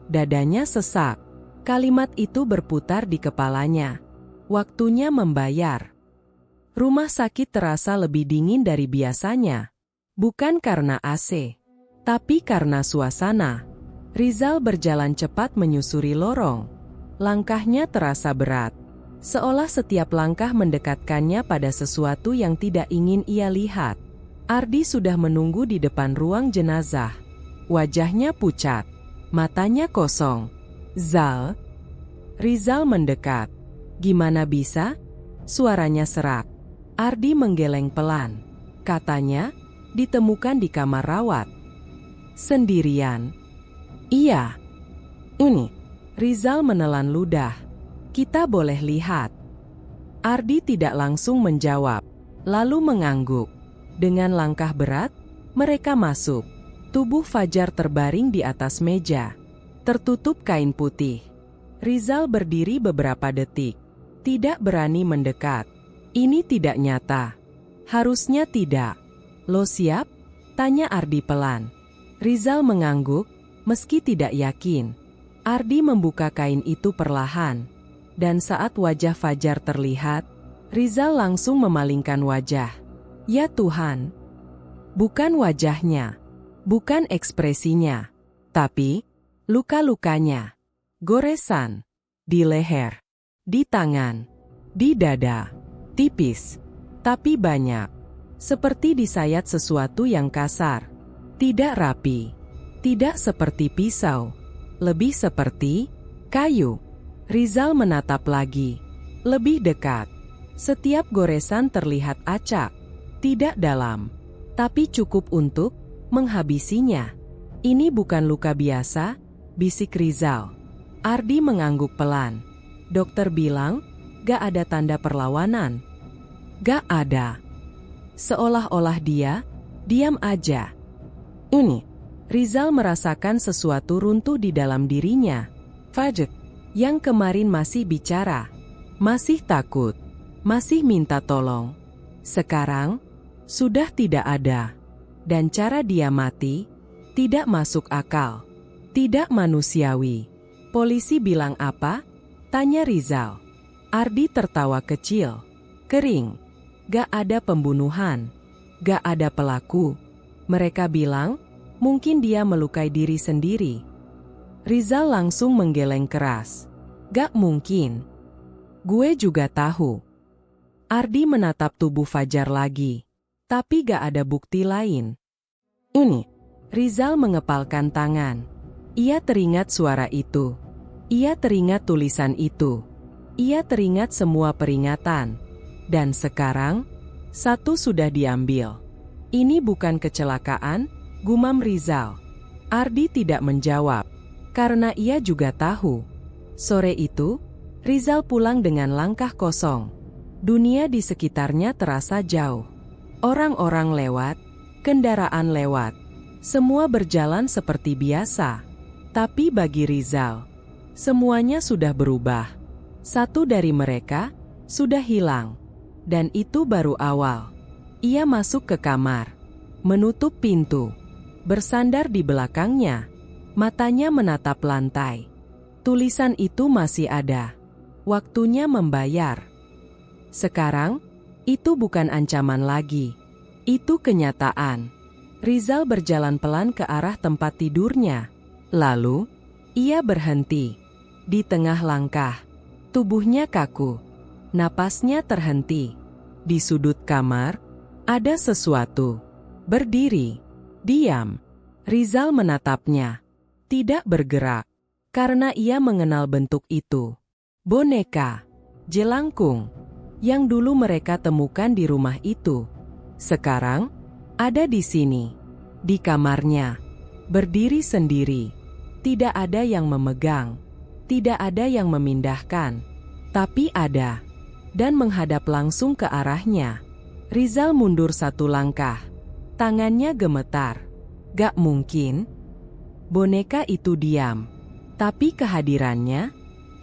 Dadanya sesak. Kalimat itu berputar di kepalanya. Waktunya membayar. Rumah sakit terasa lebih dingin dari biasanya. Bukan karena AC, tapi karena suasana. Rizal berjalan cepat menyusuri lorong. Langkahnya terasa berat. Seolah setiap langkah mendekatkannya pada sesuatu yang tidak ingin ia lihat. Ardi sudah menunggu di depan ruang jenazah. Wajahnya pucat. Matanya kosong. "Zal?" Rizal mendekat. "Gimana bisa?" Suaranya serak. Ardi menggeleng pelan. Katanya, ditemukan di kamar rawat. "Sendirian?" "Iya." "Ini." Rizal menelan ludah. "Kita boleh lihat?" Ardi tidak langsung menjawab, lalu mengangguk. Dengan langkah berat, mereka masuk. Tubuh Fajar terbaring di atas meja, tertutup kain putih. Rizal berdiri beberapa detik, tidak berani mendekat. Ini tidak nyata. Harusnya tidak. "Lo siap?" tanya Ardi pelan. Rizal mengangguk, meski tidak yakin. Ardi membuka kain itu perlahan, dan saat wajah Fajar terlihat, Rizal langsung memalingkan wajah. Ya Tuhan! Bukan wajahnya, bukan ekspresinya, tapi luka-lukanya. Goresan, di leher, di tangan, di dada, tipis, tapi banyak. Seperti disayat sesuatu yang kasar, tidak rapi, tidak seperti pisau, lebih seperti kayu. Rizal menatap lagi, lebih dekat. Setiap goresan terlihat acak, tidak dalam, tapi cukup untuk menghabisinya. "Ini bukan luka biasa," bisik Rizal. Ardi mengangguk pelan. "Dokter bilang, gak ada tanda perlawanan." "Gak ada." Seolah-olah dia diam aja. "Ini." Rizal merasakan sesuatu runtuh di dalam dirinya. Fajar, yang kemarin masih bicara, masih takut, masih minta tolong, sekarang sudah tidak ada. Dan cara dia mati tidak masuk akal, tidak manusiawi. "Polisi bilang apa?" tanya Rizal. Ardi tertawa kecil, kering. "Gak ada pembunuhan, gak ada pelaku. Mereka bilang, mungkin dia melukai diri sendiri." Rizal langsung menggeleng keras. "Gak mungkin. Gue juga tahu." Ardi menatap tubuh Fajar lagi, tapi gak ada bukti lain. "Ini." Rizal mengepalkan tangan. Ia teringat suara itu. Ia teringat tulisan itu. Ia teringat semua peringatan. Dan sekarang, satu sudah diambil. "Ini bukan kecelakaan," gumam Rizal. Ardi tidak menjawab, karena ia juga tahu. Sore itu, Rizal pulang dengan langkah kosong. Dunia di sekitarnya terasa jauh. Orang-orang lewat, kendaraan lewat. Semua berjalan seperti biasa. Tapi bagi Rizal, semuanya sudah berubah. Satu dari mereka sudah hilang. Dan itu baru awal. Ia masuk ke kamar, menutup pintu, bersandar di belakangnya. Matanya menatap lantai. Tulisan itu masih ada. Waktunya membayar. Sekarang, itu bukan ancaman lagi. Itu kenyataan. Rizal berjalan pelan ke arah tempat tidurnya. Lalu, ia berhenti. Di tengah langkah, tubuhnya kaku. Napasnya terhenti. Di sudut kamar, ada sesuatu. Berdiri. Diam. Rizal menatapnya. Tidak bergerak. Karena ia mengenal bentuk itu. Boneka. Jelangkung. Yang dulu mereka temukan di rumah itu. Sekarang, ada di sini. Di kamarnya. Berdiri sendiri. Tidak ada yang memegang. Tidak ada yang memindahkan. Tapi ada. Dan menghadap langsung ke arahnya. Rizal mundur satu langkah. Tangannya gemetar. Gak mungkin. Boneka itu diam. Tapi kehadirannya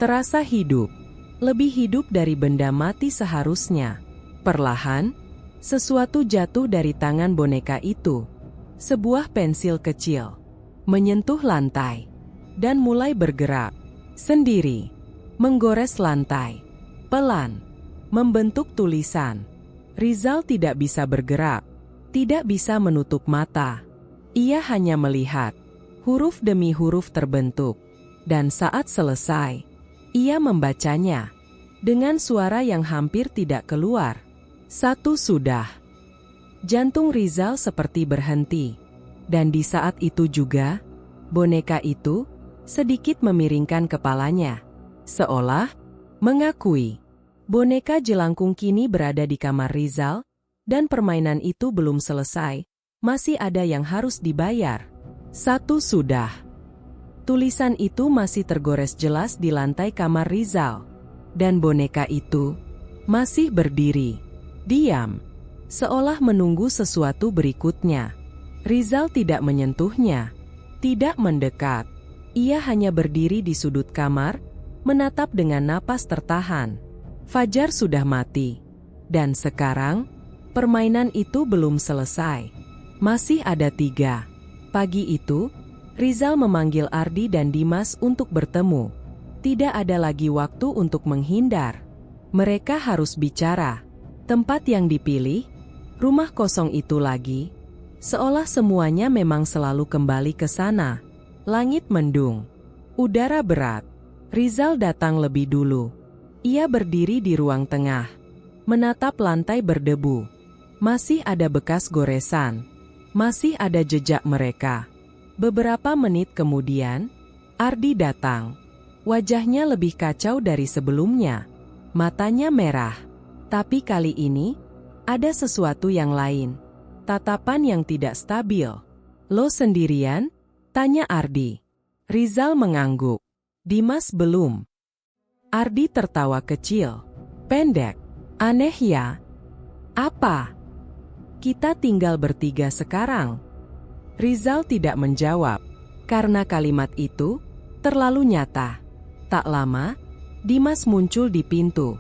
terasa hidup. Lebih hidup dari benda mati seharusnya. Perlahan, sesuatu jatuh dari tangan boneka itu. Sebuah pensil kecil. Menyentuh lantai. Dan mulai bergerak. Sendiri. Menggores lantai. Pelan. Membentuk tulisan. Rizal tidak bisa bergerak. Tidak bisa menutup mata. Ia hanya melihat. Huruf demi huruf terbentuk. Dan saat selesai, ia membacanya. Dengan suara yang hampir tidak keluar. Satu sudah. Jantung Rizal seperti berhenti. Dan di saat itu juga, boneka itu sedikit memiringkan kepalanya. Seolah mengakui. Boneka jelangkung kini berada di kamar Rizal, dan permainan itu belum selesai. Masih ada yang harus dibayar. Satu sudah. Tulisan itu masih tergores jelas di lantai kamar Rizal. Dan boneka itu masih berdiri. Diam. Seolah menunggu sesuatu berikutnya. Rizal tidak menyentuhnya. Tidak mendekat. Ia hanya berdiri di sudut kamar, menatap dengan napas tertahan. Fajar sudah mati. Dan sekarang, permainan itu belum selesai. Masih ada 3. Pagi itu, Rizal memanggil Ardi dan Dimas untuk bertemu. Tidak ada lagi waktu untuk menghindar. Mereka harus bicara. Tempat yang dipilih, rumah kosong itu lagi, seolah semuanya memang selalu kembali ke sana. Langit mendung. Udara berat. Rizal datang lebih dulu. Ia berdiri di ruang tengah. Menatap lantai berdebu. Masih ada bekas goresan. Masih ada jejak mereka. Beberapa menit kemudian, Ardi datang. Wajahnya lebih kacau dari sebelumnya. Matanya merah. Tapi kali ini, ada sesuatu yang lain. Tatapan yang tidak stabil. Lo sendirian? Tanya Ardi. Rizal mengangguk. Dimas belum. Ardi tertawa kecil. Pendek. Aneh ya? Apa? Kita tinggal bertiga sekarang. Rizal tidak menjawab. Karena kalimat itu terlalu nyata. Tak lama, Dimas muncul di pintu.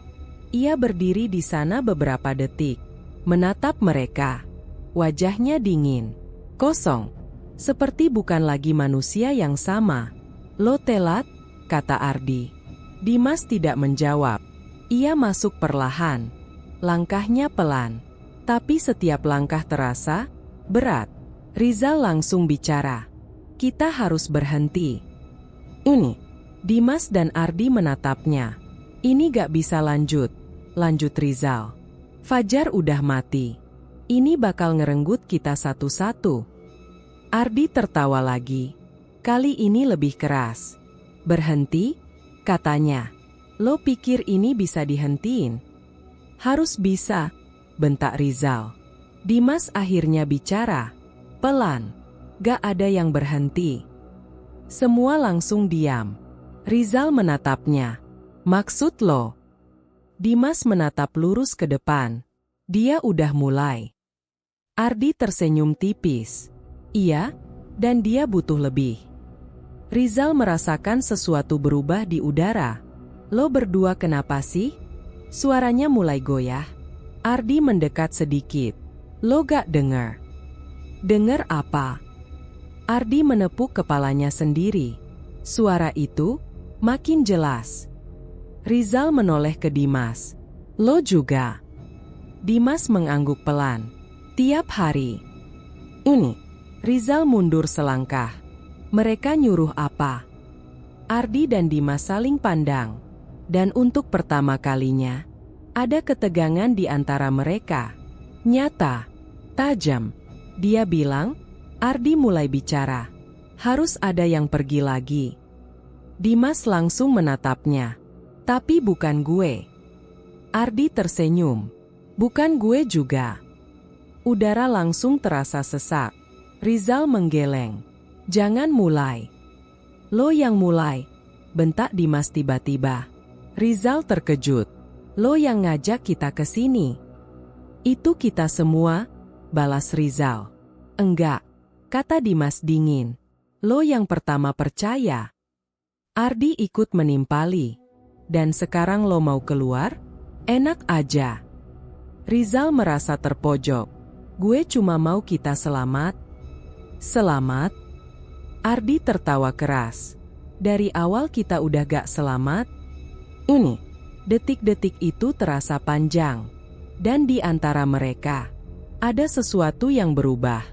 Ia berdiri di sana beberapa detik. Menatap mereka. Wajahnya dingin. Kosong. Seperti bukan lagi manusia yang sama. Lo telat, kata Ardi. Dimas tidak menjawab. Ia masuk perlahan. Langkahnya pelan. Tapi setiap langkah terasa berat. Rizal langsung bicara. Kita harus berhenti. Ini. Dimas dan Ardi menatapnya. Ini gak bisa lanjut. Lanjut Rizal. Fajar udah mati. Ini bakal ngerenggut kita satu-satu. Ardi tertawa lagi. Kali ini lebih keras. Berhenti? Katanya. Lo pikir ini bisa dihentiin? Harus bisa, bentak Rizal. Dimas akhirnya bicara. Pelan. Gak ada yang berhenti. Semua langsung diam. Rizal menatapnya. Maksud lo? Dimas menatap lurus ke depan. Dia udah mulai. Ardi tersenyum tipis. Iya, dan dia butuh lebih. Rizal merasakan sesuatu berubah di udara. Lo berdua kenapa sih? Suaranya mulai goyah. Ardi mendekat sedikit. Lo gak dengar? Dengar apa? Ardi menepuk kepalanya sendiri. Suara itu makin jelas. Rizal menoleh ke Dimas. Lo juga? Dimas mengangguk pelan. Tiap hari. Ini. Rizal mundur selangkah. Mereka nyuruh apa? Ardi dan Dimas saling pandang. Dan untuk pertama kalinya, ada ketegangan di antara mereka. Nyata. Tajam. Dia bilang, Ardi mulai bicara. Harus ada yang pergi lagi. Dimas langsung menatapnya. Tapi bukan gue. Ardi tersenyum. Bukan gue juga. Udara langsung terasa sesak. Rizal menggeleng. Jangan mulai. Lo yang mulai. Bentak Dimas tiba-tiba. Rizal terkejut. Lo yang ngajak kita ke sini. Itu kita semua, balas Rizal. Enggak, kata Dimas dingin. Lo yang pertama percaya. Ardi ikut menimpali. Dan sekarang lo mau keluar? Enak aja. Rizal merasa terpojok. Gue cuma mau kita selamat. Selamat? Ardi tertawa keras. Dari awal kita udah gak selamat? Ini. Detik-detik itu terasa panjang. Dan di antara mereka, ada sesuatu yang berubah.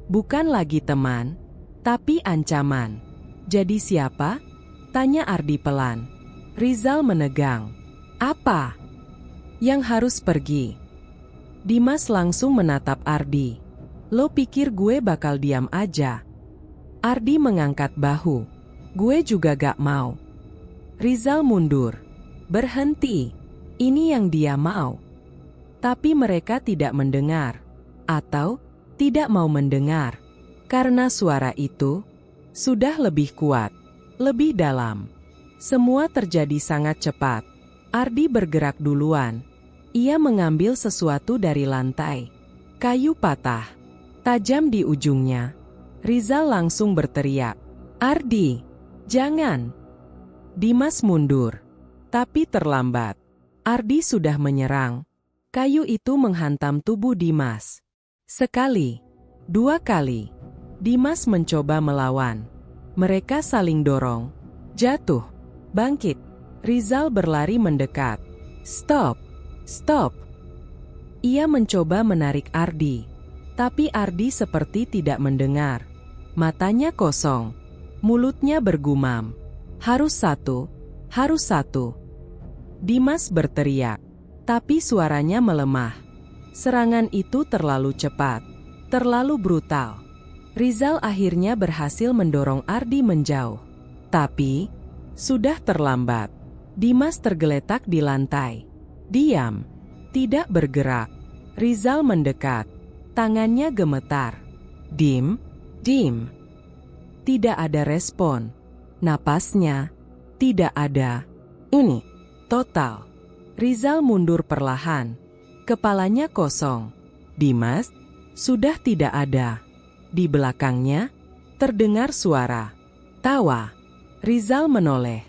Bukan lagi teman, tapi ancaman. Jadi siapa? Tanya Ardi pelan. Rizal menegang. Apa? Yang harus pergi. Dimas langsung menatap Ardi. Lo pikir gue bakal diam aja? Ardi mengangkat bahu. Gue juga gak mau. Rizal mundur. Berhenti. Ini yang dia mau. Tapi mereka tidak mendengar. Atau tidak mau mendengar. Karena suara itu sudah lebih kuat, lebih dalam. Semua terjadi sangat cepat. Ardi bergerak duluan. Ia mengambil sesuatu dari lantai. Kayu patah. Tajam di ujungnya. Rizal langsung berteriak. Ardi, jangan. Dimas mundur. Tapi terlambat. Ardi sudah menyerang. Kayu itu menghantam tubuh Dimas. Sekali, dua kali. Dimas mencoba melawan. Mereka saling dorong. Jatuh. Bangkit. Rizal berlari mendekat. Stop. Stop. Ia mencoba menarik Ardi. Tapi Ardi seperti tidak mendengar. Matanya kosong. Mulutnya bergumam. Harus satu. Harus satu. Dimas berteriak. Tapi suaranya melemah. Serangan itu terlalu cepat. Terlalu brutal. Rizal akhirnya berhasil mendorong Ardi menjauh. Tapi, sudah terlambat. Dimas tergeletak di lantai. Diam. Tidak bergerak. Rizal mendekat. Tangannya gemetar. Dim. Dim. Tidak ada respon. Napasnya. Tidak ada. Ini. Total. Rizal mundur perlahan. Kepalanya kosong. Dimas sudah tidak ada. Di belakangnya terdengar suara tawa. Rizal menoleh.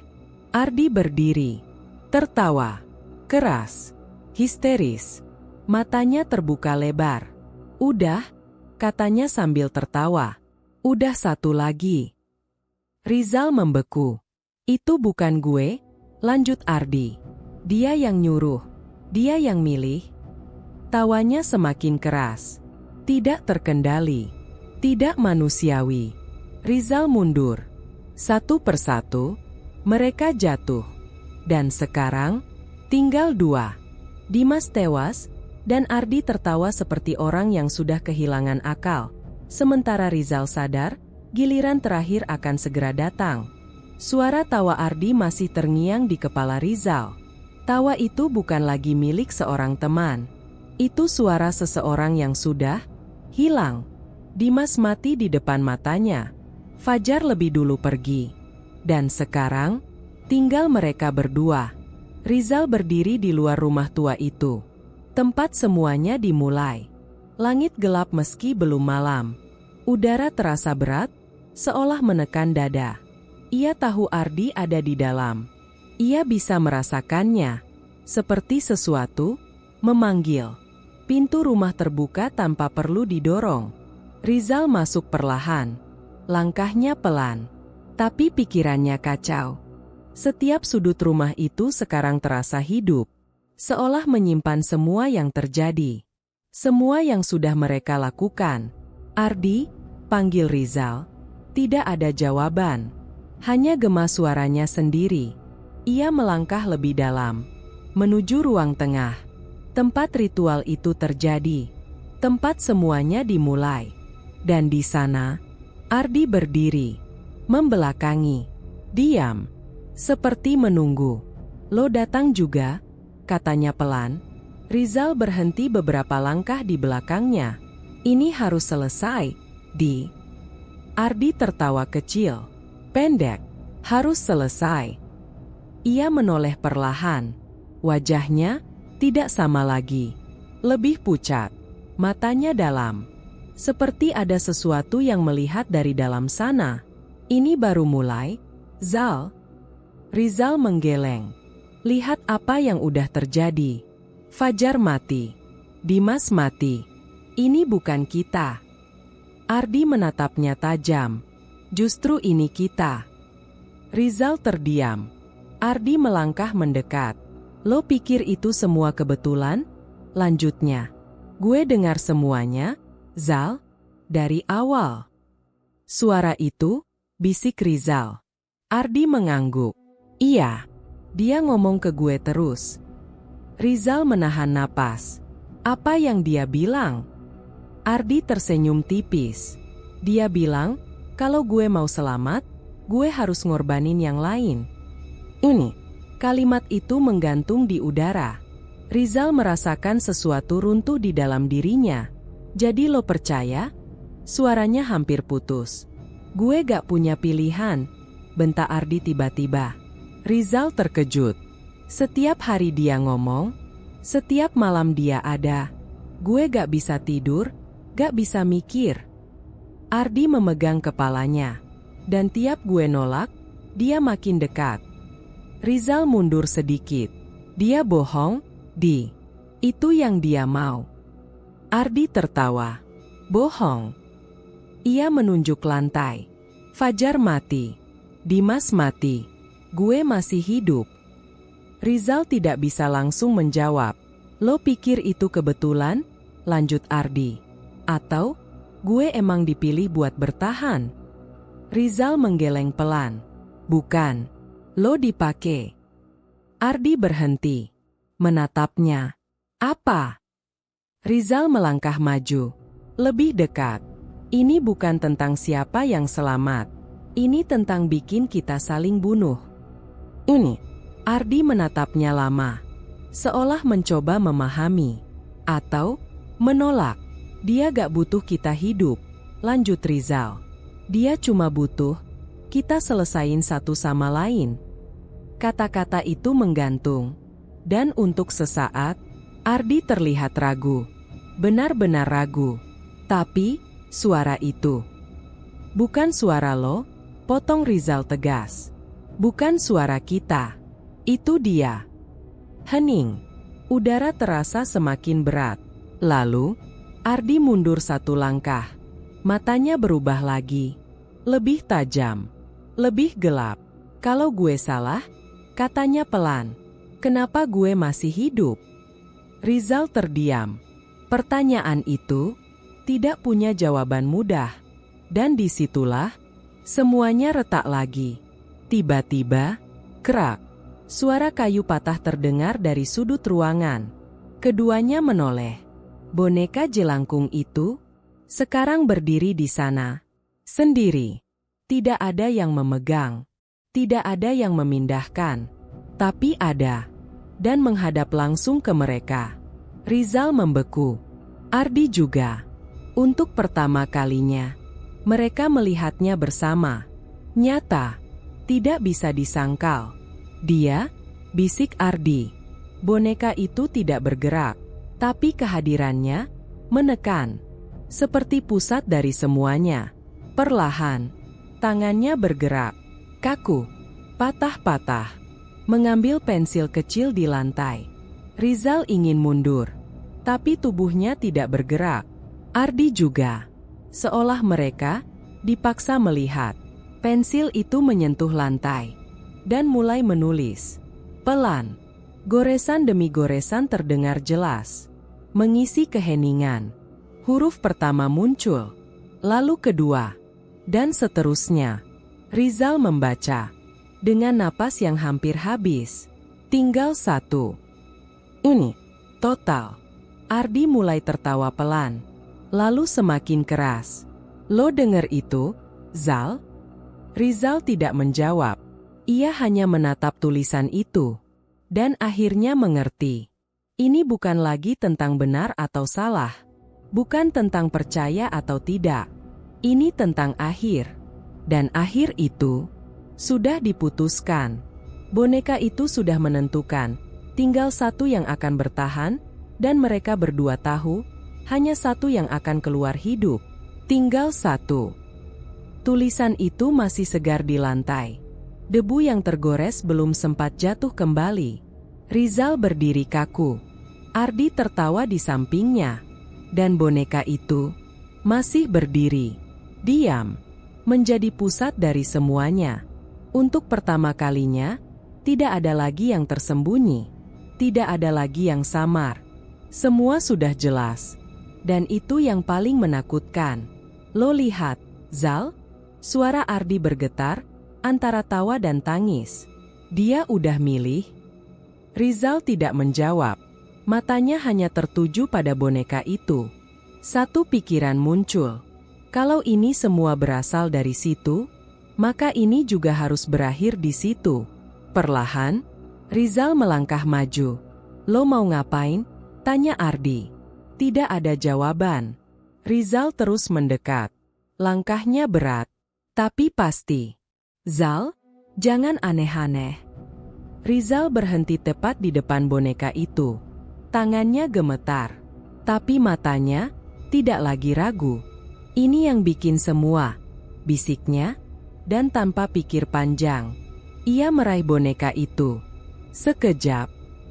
Ardi berdiri. Tertawa. Keras. Histeris. Matanya terbuka lebar. Udah, katanya sambil tertawa. Udah satu lagi. Rizal membeku. Itu bukan gue, lanjut Ardi. Dia yang nyuruh. Dia yang milih. Tawanya semakin keras. Tidak terkendali. Tidak manusiawi. Rizal mundur. Satu persatu, mereka jatuh. Dan sekarang, tinggal dua. Dimas tewas, dan Ardi tertawa seperti orang yang sudah kehilangan akal. Sementara Rizal sadar, giliran terakhir akan segera datang. Suara tawa Ardi masih terngiang di kepala Rizal. Tawa itu bukan lagi milik seorang teman. Itu suara seseorang yang sudah hilang. Dimas mati di depan matanya. Fajar lebih dulu pergi. Dan sekarang, tinggal mereka berdua. Rizal berdiri di luar rumah tua itu. Tempat semuanya dimulai. Langit gelap meski belum malam. Udara terasa berat, seolah menekan dada. Ia tahu Ardi ada di dalam. Ia bisa merasakannya. Seperti sesuatu memanggil. Pintu rumah terbuka tanpa perlu didorong. Rizal masuk perlahan. Langkahnya pelan. Tapi pikirannya kacau. Setiap sudut rumah itu sekarang terasa hidup. Seolah menyimpan semua yang terjadi. Semua yang sudah mereka lakukan. Ardi, panggil Rizal. Tidak ada jawaban. Hanya gema suaranya sendiri. Ia melangkah lebih dalam. Menuju ruang tengah. Tempat ritual itu terjadi. Tempat semuanya dimulai. Dan di sana, Ardi berdiri. Membelakangi. Diam. Seperti menunggu. Lo datang juga? Katanya pelan. Rizal berhenti beberapa langkah di belakangnya. Ini harus selesai, Di. Ardi tertawa kecil. Pendek. Harus selesai. Ia menoleh perlahan. Wajahnya tidak sama lagi. Lebih pucat. Matanya dalam. Seperti ada sesuatu yang melihat dari dalam sana. Ini baru mulai, Zal. Rizal menggeleng. Lihat apa yang udah terjadi. Fajar mati. Dimas mati. Ini bukan kita. Ardi menatapnya tajam. Justru ini kita. Rizal terdiam. Ardi melangkah mendekat. Lo pikir itu semua kebetulan? Lanjutnya. Gue dengar semuanya, Zal, dari awal. Suara itu, bisik Rizal. Ardi mengangguk. Iya, dia ngomong ke gue terus. Rizal menahan napas. Apa yang dia bilang? Ardi tersenyum tipis. Dia bilang, kalau gue mau selamat, gue harus ngorbanin yang lain. Ini. Kalimat itu menggantung di udara. Rizal merasakan sesuatu runtuh di dalam dirinya. Jadi lo percaya? Suaranya hampir putus. Gue gak punya pilihan, bentak Ardi tiba-tiba. Rizal terkejut. Setiap hari dia ngomong, setiap malam dia ada. Gue gak bisa tidur, gak bisa mikir. Ardi memegang kepalanya. Dan tiap gue nolak, dia makin dekat. Rizal mundur sedikit. Dia bohong, Di. Itu yang dia mau. Ardi tertawa. Bohong. Ia menunjuk lantai. Fajar mati. Dimas mati. Gue masih hidup. Rizal tidak bisa langsung menjawab. Lo pikir itu kebetulan? Lanjut Ardi. Atau, gue emang dipilih buat bertahan? Rizal menggeleng pelan. Bukan. Lo dipakai. Ardi berhenti. Menatapnya. Apa? Rizal melangkah maju. Lebih dekat. Ini bukan tentang siapa yang selamat. Ini tentang bikin kita saling bunuh. Ini. Ardi menatapnya lama. Seolah mencoba memahami. Atau, menolak. Dia gak butuh kita hidup. Lanjut Rizal. Dia cuma butuh kita selesain satu sama lain. Kata-kata itu menggantung. Dan untuk sesaat, Ardi terlihat ragu. Benar-benar ragu. Tapi, suara itu. Bukan suara lo, potong Rizal tegas. Bukan suara kita. Itu dia. Hening. Udara terasa semakin berat. Lalu, Ardi mundur satu langkah. Matanya berubah lagi. Lebih tajam. Lebih gelap. Kalau gue salah, katanya pelan. Kenapa gue masih hidup? Rizal terdiam. Pertanyaan itu tidak punya jawaban mudah. Dan disitulah semuanya retak lagi. Tiba-tiba, kerak. Suara kayu patah terdengar dari sudut ruangan. Keduanya menoleh. Boneka jelangkung itu sekarang berdiri di sana. Sendiri. Tidak ada yang memegang. Tidak ada yang memindahkan, tapi ada, dan menghadap langsung ke mereka. Rizal membeku. Ardi juga. Untuk pertama kalinya, mereka melihatnya bersama. Nyata, tidak bisa disangkal. Dia, bisik Ardi. Boneka itu tidak bergerak, tapi kehadirannya menekan. Seperti pusat dari semuanya. Perlahan, tangannya bergerak. Kaku, patah-patah, mengambil pensil kecil di lantai. Rizal ingin mundur, tapi tubuhnya tidak bergerak. Ardi juga. Seolah mereka dipaksa melihat. Pensil itu menyentuh lantai dan mulai menulis. Pelan, goresan demi goresan terdengar jelas, mengisi keheningan. Huruf pertama muncul, lalu kedua, dan seterusnya. Rizal membaca. Dengan napas yang hampir habis. Tinggal satu. Ini. Total. Ardi mulai tertawa pelan. Lalu semakin keras. Lo denger itu, Zal? Rizal tidak menjawab. Ia hanya menatap tulisan itu. Dan akhirnya mengerti. Ini bukan lagi tentang benar atau salah. Bukan tentang percaya atau tidak. Ini tentang akhir. Dan akhir itu sudah diputuskan. Boneka itu sudah menentukan. Tinggal satu yang akan bertahan, dan mereka berdua tahu, hanya satu yang akan keluar hidup. Tinggal satu. Tulisan itu masih segar di lantai. Debu yang tergores belum sempat jatuh kembali. Rizal berdiri kaku. Ardi tertawa di sampingnya. Dan boneka itu masih berdiri. Diam. Menjadi pusat dari semuanya. Untuk pertama kalinya, tidak ada lagi yang tersembunyi. Tidak ada lagi yang samar. Semua sudah jelas. Dan itu yang paling menakutkan. Lo lihat, Zal? Suara Ardi bergetar, antara tawa dan tangis. Dia udah milih? Rizal tidak menjawab. Matanya hanya tertuju pada boneka itu. Satu pikiran muncul. Kalau ini semua berasal dari situ, maka ini juga harus berakhir di situ. Perlahan, Rizal melangkah maju. Lo mau ngapain? Tanya Ardi. Tidak ada jawaban. Rizal terus mendekat. Langkahnya berat, tapi pasti. Zal, jangan aneh-aneh. Rizal berhenti tepat di depan boneka itu. Tangannya gemetar, tapi matanya tidak lagi ragu. Ini yang bikin semua, bisiknya, dan tanpa pikir panjang, ia meraih boneka itu. Sekejap,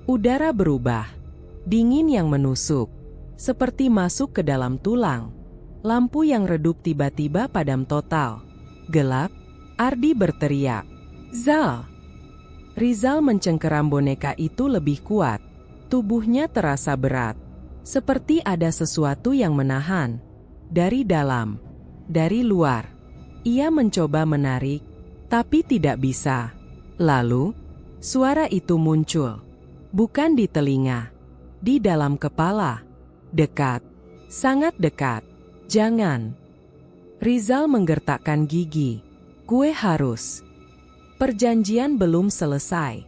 udara berubah. Dingin yang menusuk, seperti masuk ke dalam tulang. Lampu yang redup tiba-tiba padam total. Gelap, Ardi berteriak, "Zal!" Rizal mencengkeram boneka itu lebih kuat. Tubuhnya terasa berat, seperti ada sesuatu yang menahan. Dari dalam, dari luar. Ia mencoba menarik, tapi tidak bisa. Lalu, suara itu muncul. Bukan di telinga, di dalam kepala. Dekat, sangat dekat. Jangan. Rizal menggertakkan gigi. Gue harus. Perjanjian belum selesai.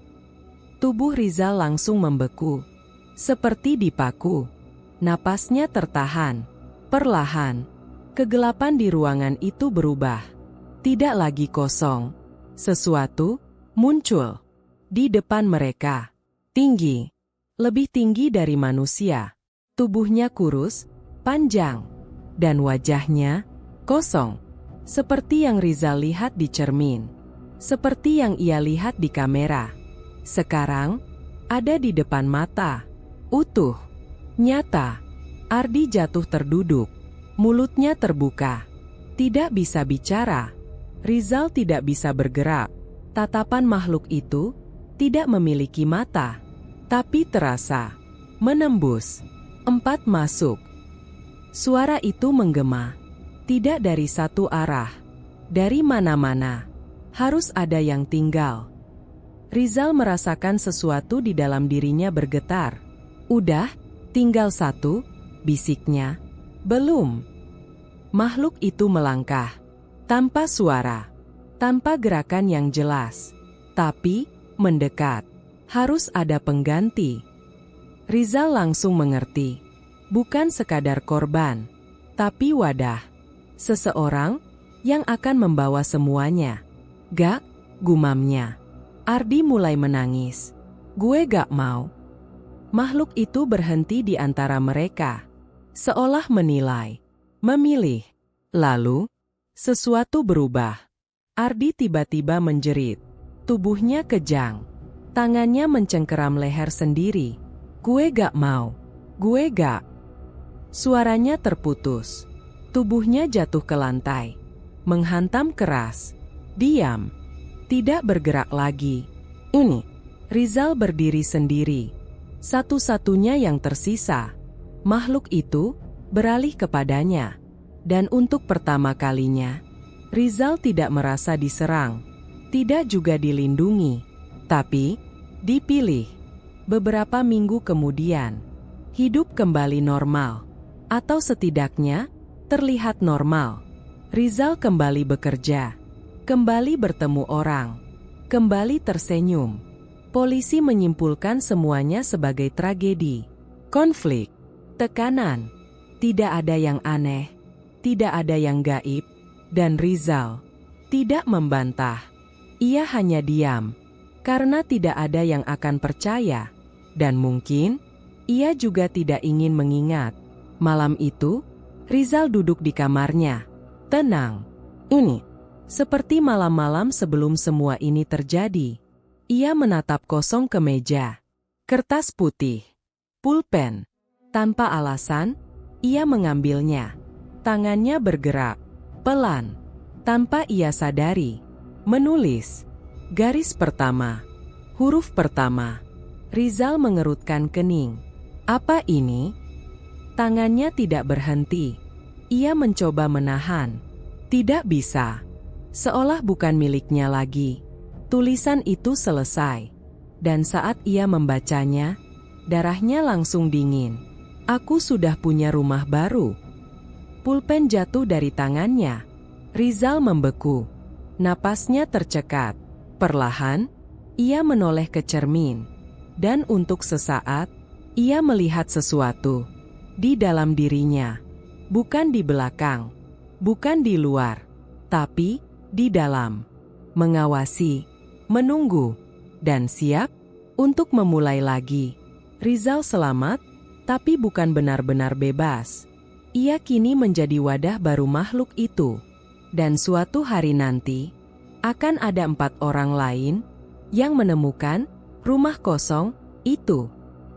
Tubuh Rizal langsung membeku. Seperti dipaku. Napasnya tertahan. Perlahan, kegelapan di ruangan itu berubah. Tidak lagi kosong. Sesuatu muncul di depan mereka. Tinggi, lebih tinggi dari manusia. Tubuhnya kurus, panjang, dan wajahnya kosong. Seperti yang Rizal lihat di cermin. Seperti yang ia lihat di kamera. Sekarang, ada di depan mata. Utuh, nyata. Ardi jatuh terduduk. Mulutnya terbuka. Tidak bisa bicara. Rizal tidak bisa bergerak. Tatapan makhluk itu tidak memiliki mata. Tapi terasa. Menembus. 4 masuk. Suara itu menggema. Tidak dari satu arah. Dari mana-mana. Harus ada yang tinggal. Rizal merasakan sesuatu di dalam dirinya bergetar. Udah, tinggal satu, bisiknya. Belum. Makhluk itu melangkah. Tanpa suara. Tanpa gerakan yang jelas. Tapi, mendekat. Harus ada pengganti. Rizal langsung mengerti. Bukan sekadar korban, tapi wadah. Seseorang yang akan membawa semuanya. Gak, gumamnya. Ardi mulai menangis. Gue gak mau. Makhluk itu berhenti di antara mereka. Seolah menilai. Memilih. Lalu, sesuatu berubah. Ardi tiba-tiba menjerit. Tubuhnya kejang. Tangannya mencengkeram leher sendiri. Gue gak mau. Gue gak. Suaranya terputus. Tubuhnya jatuh ke lantai. Menghantam keras. Diam. Tidak bergerak lagi. Ini. Rizal berdiri sendiri. Satu-satunya yang tersisa. Makhluk itu beralih kepadanya. Dan untuk pertama kalinya, Rizal tidak merasa diserang. Tidak juga dilindungi. Tapi, dipilih. Beberapa minggu kemudian, hidup kembali normal. Atau setidaknya, terlihat normal. Rizal kembali bekerja. Kembali bertemu orang. Kembali tersenyum. Polisi menyimpulkan semuanya sebagai tragedi. Konflik. Tekanan. Tidak ada yang aneh. Tidak ada yang gaib. Dan Rizal tidak membantah. Ia hanya diam. Karena tidak ada yang akan percaya. Dan mungkin, ia juga tidak ingin mengingat. Malam itu, Rizal duduk di kamarnya. Tenang. Ini. Seperti malam-malam sebelum semua ini terjadi. Ia menatap kosong ke meja. Kertas putih. Pulpen. Tanpa alasan, ia mengambilnya. Tangannya bergerak. Pelan. Tanpa ia sadari. Menulis. Garis pertama. Huruf pertama. Rizal mengerutkan kening. Apa ini? Tangannya tidak berhenti. Ia mencoba menahan. Tidak bisa. Seolah bukan miliknya lagi. Tulisan itu selesai. Dan saat ia membacanya, darahnya langsung dingin. Aku sudah punya rumah baru. Pulpen jatuh dari tangannya. Rizal membeku. Napasnya tercekat. Perlahan, ia menoleh ke cermin. Dan untuk sesaat, ia melihat sesuatu. Di dalam dirinya. Bukan di belakang. Bukan di luar. Tapi, di dalam. Mengawasi. Menunggu. Dan siap untuk memulai lagi. Rizal selamat, tapi bukan benar-benar bebas. Ia kini menjadi wadah baru makhluk itu. Dan suatu hari nanti, akan ada 4 orang lain yang menemukan rumah kosong itu.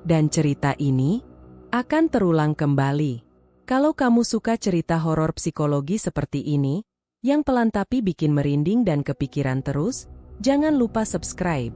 Dan cerita ini akan terulang kembali. Kalau kamu suka cerita horor psikologi seperti ini, yang pelan tapi bikin merinding dan kepikiran terus, jangan lupa subscribe.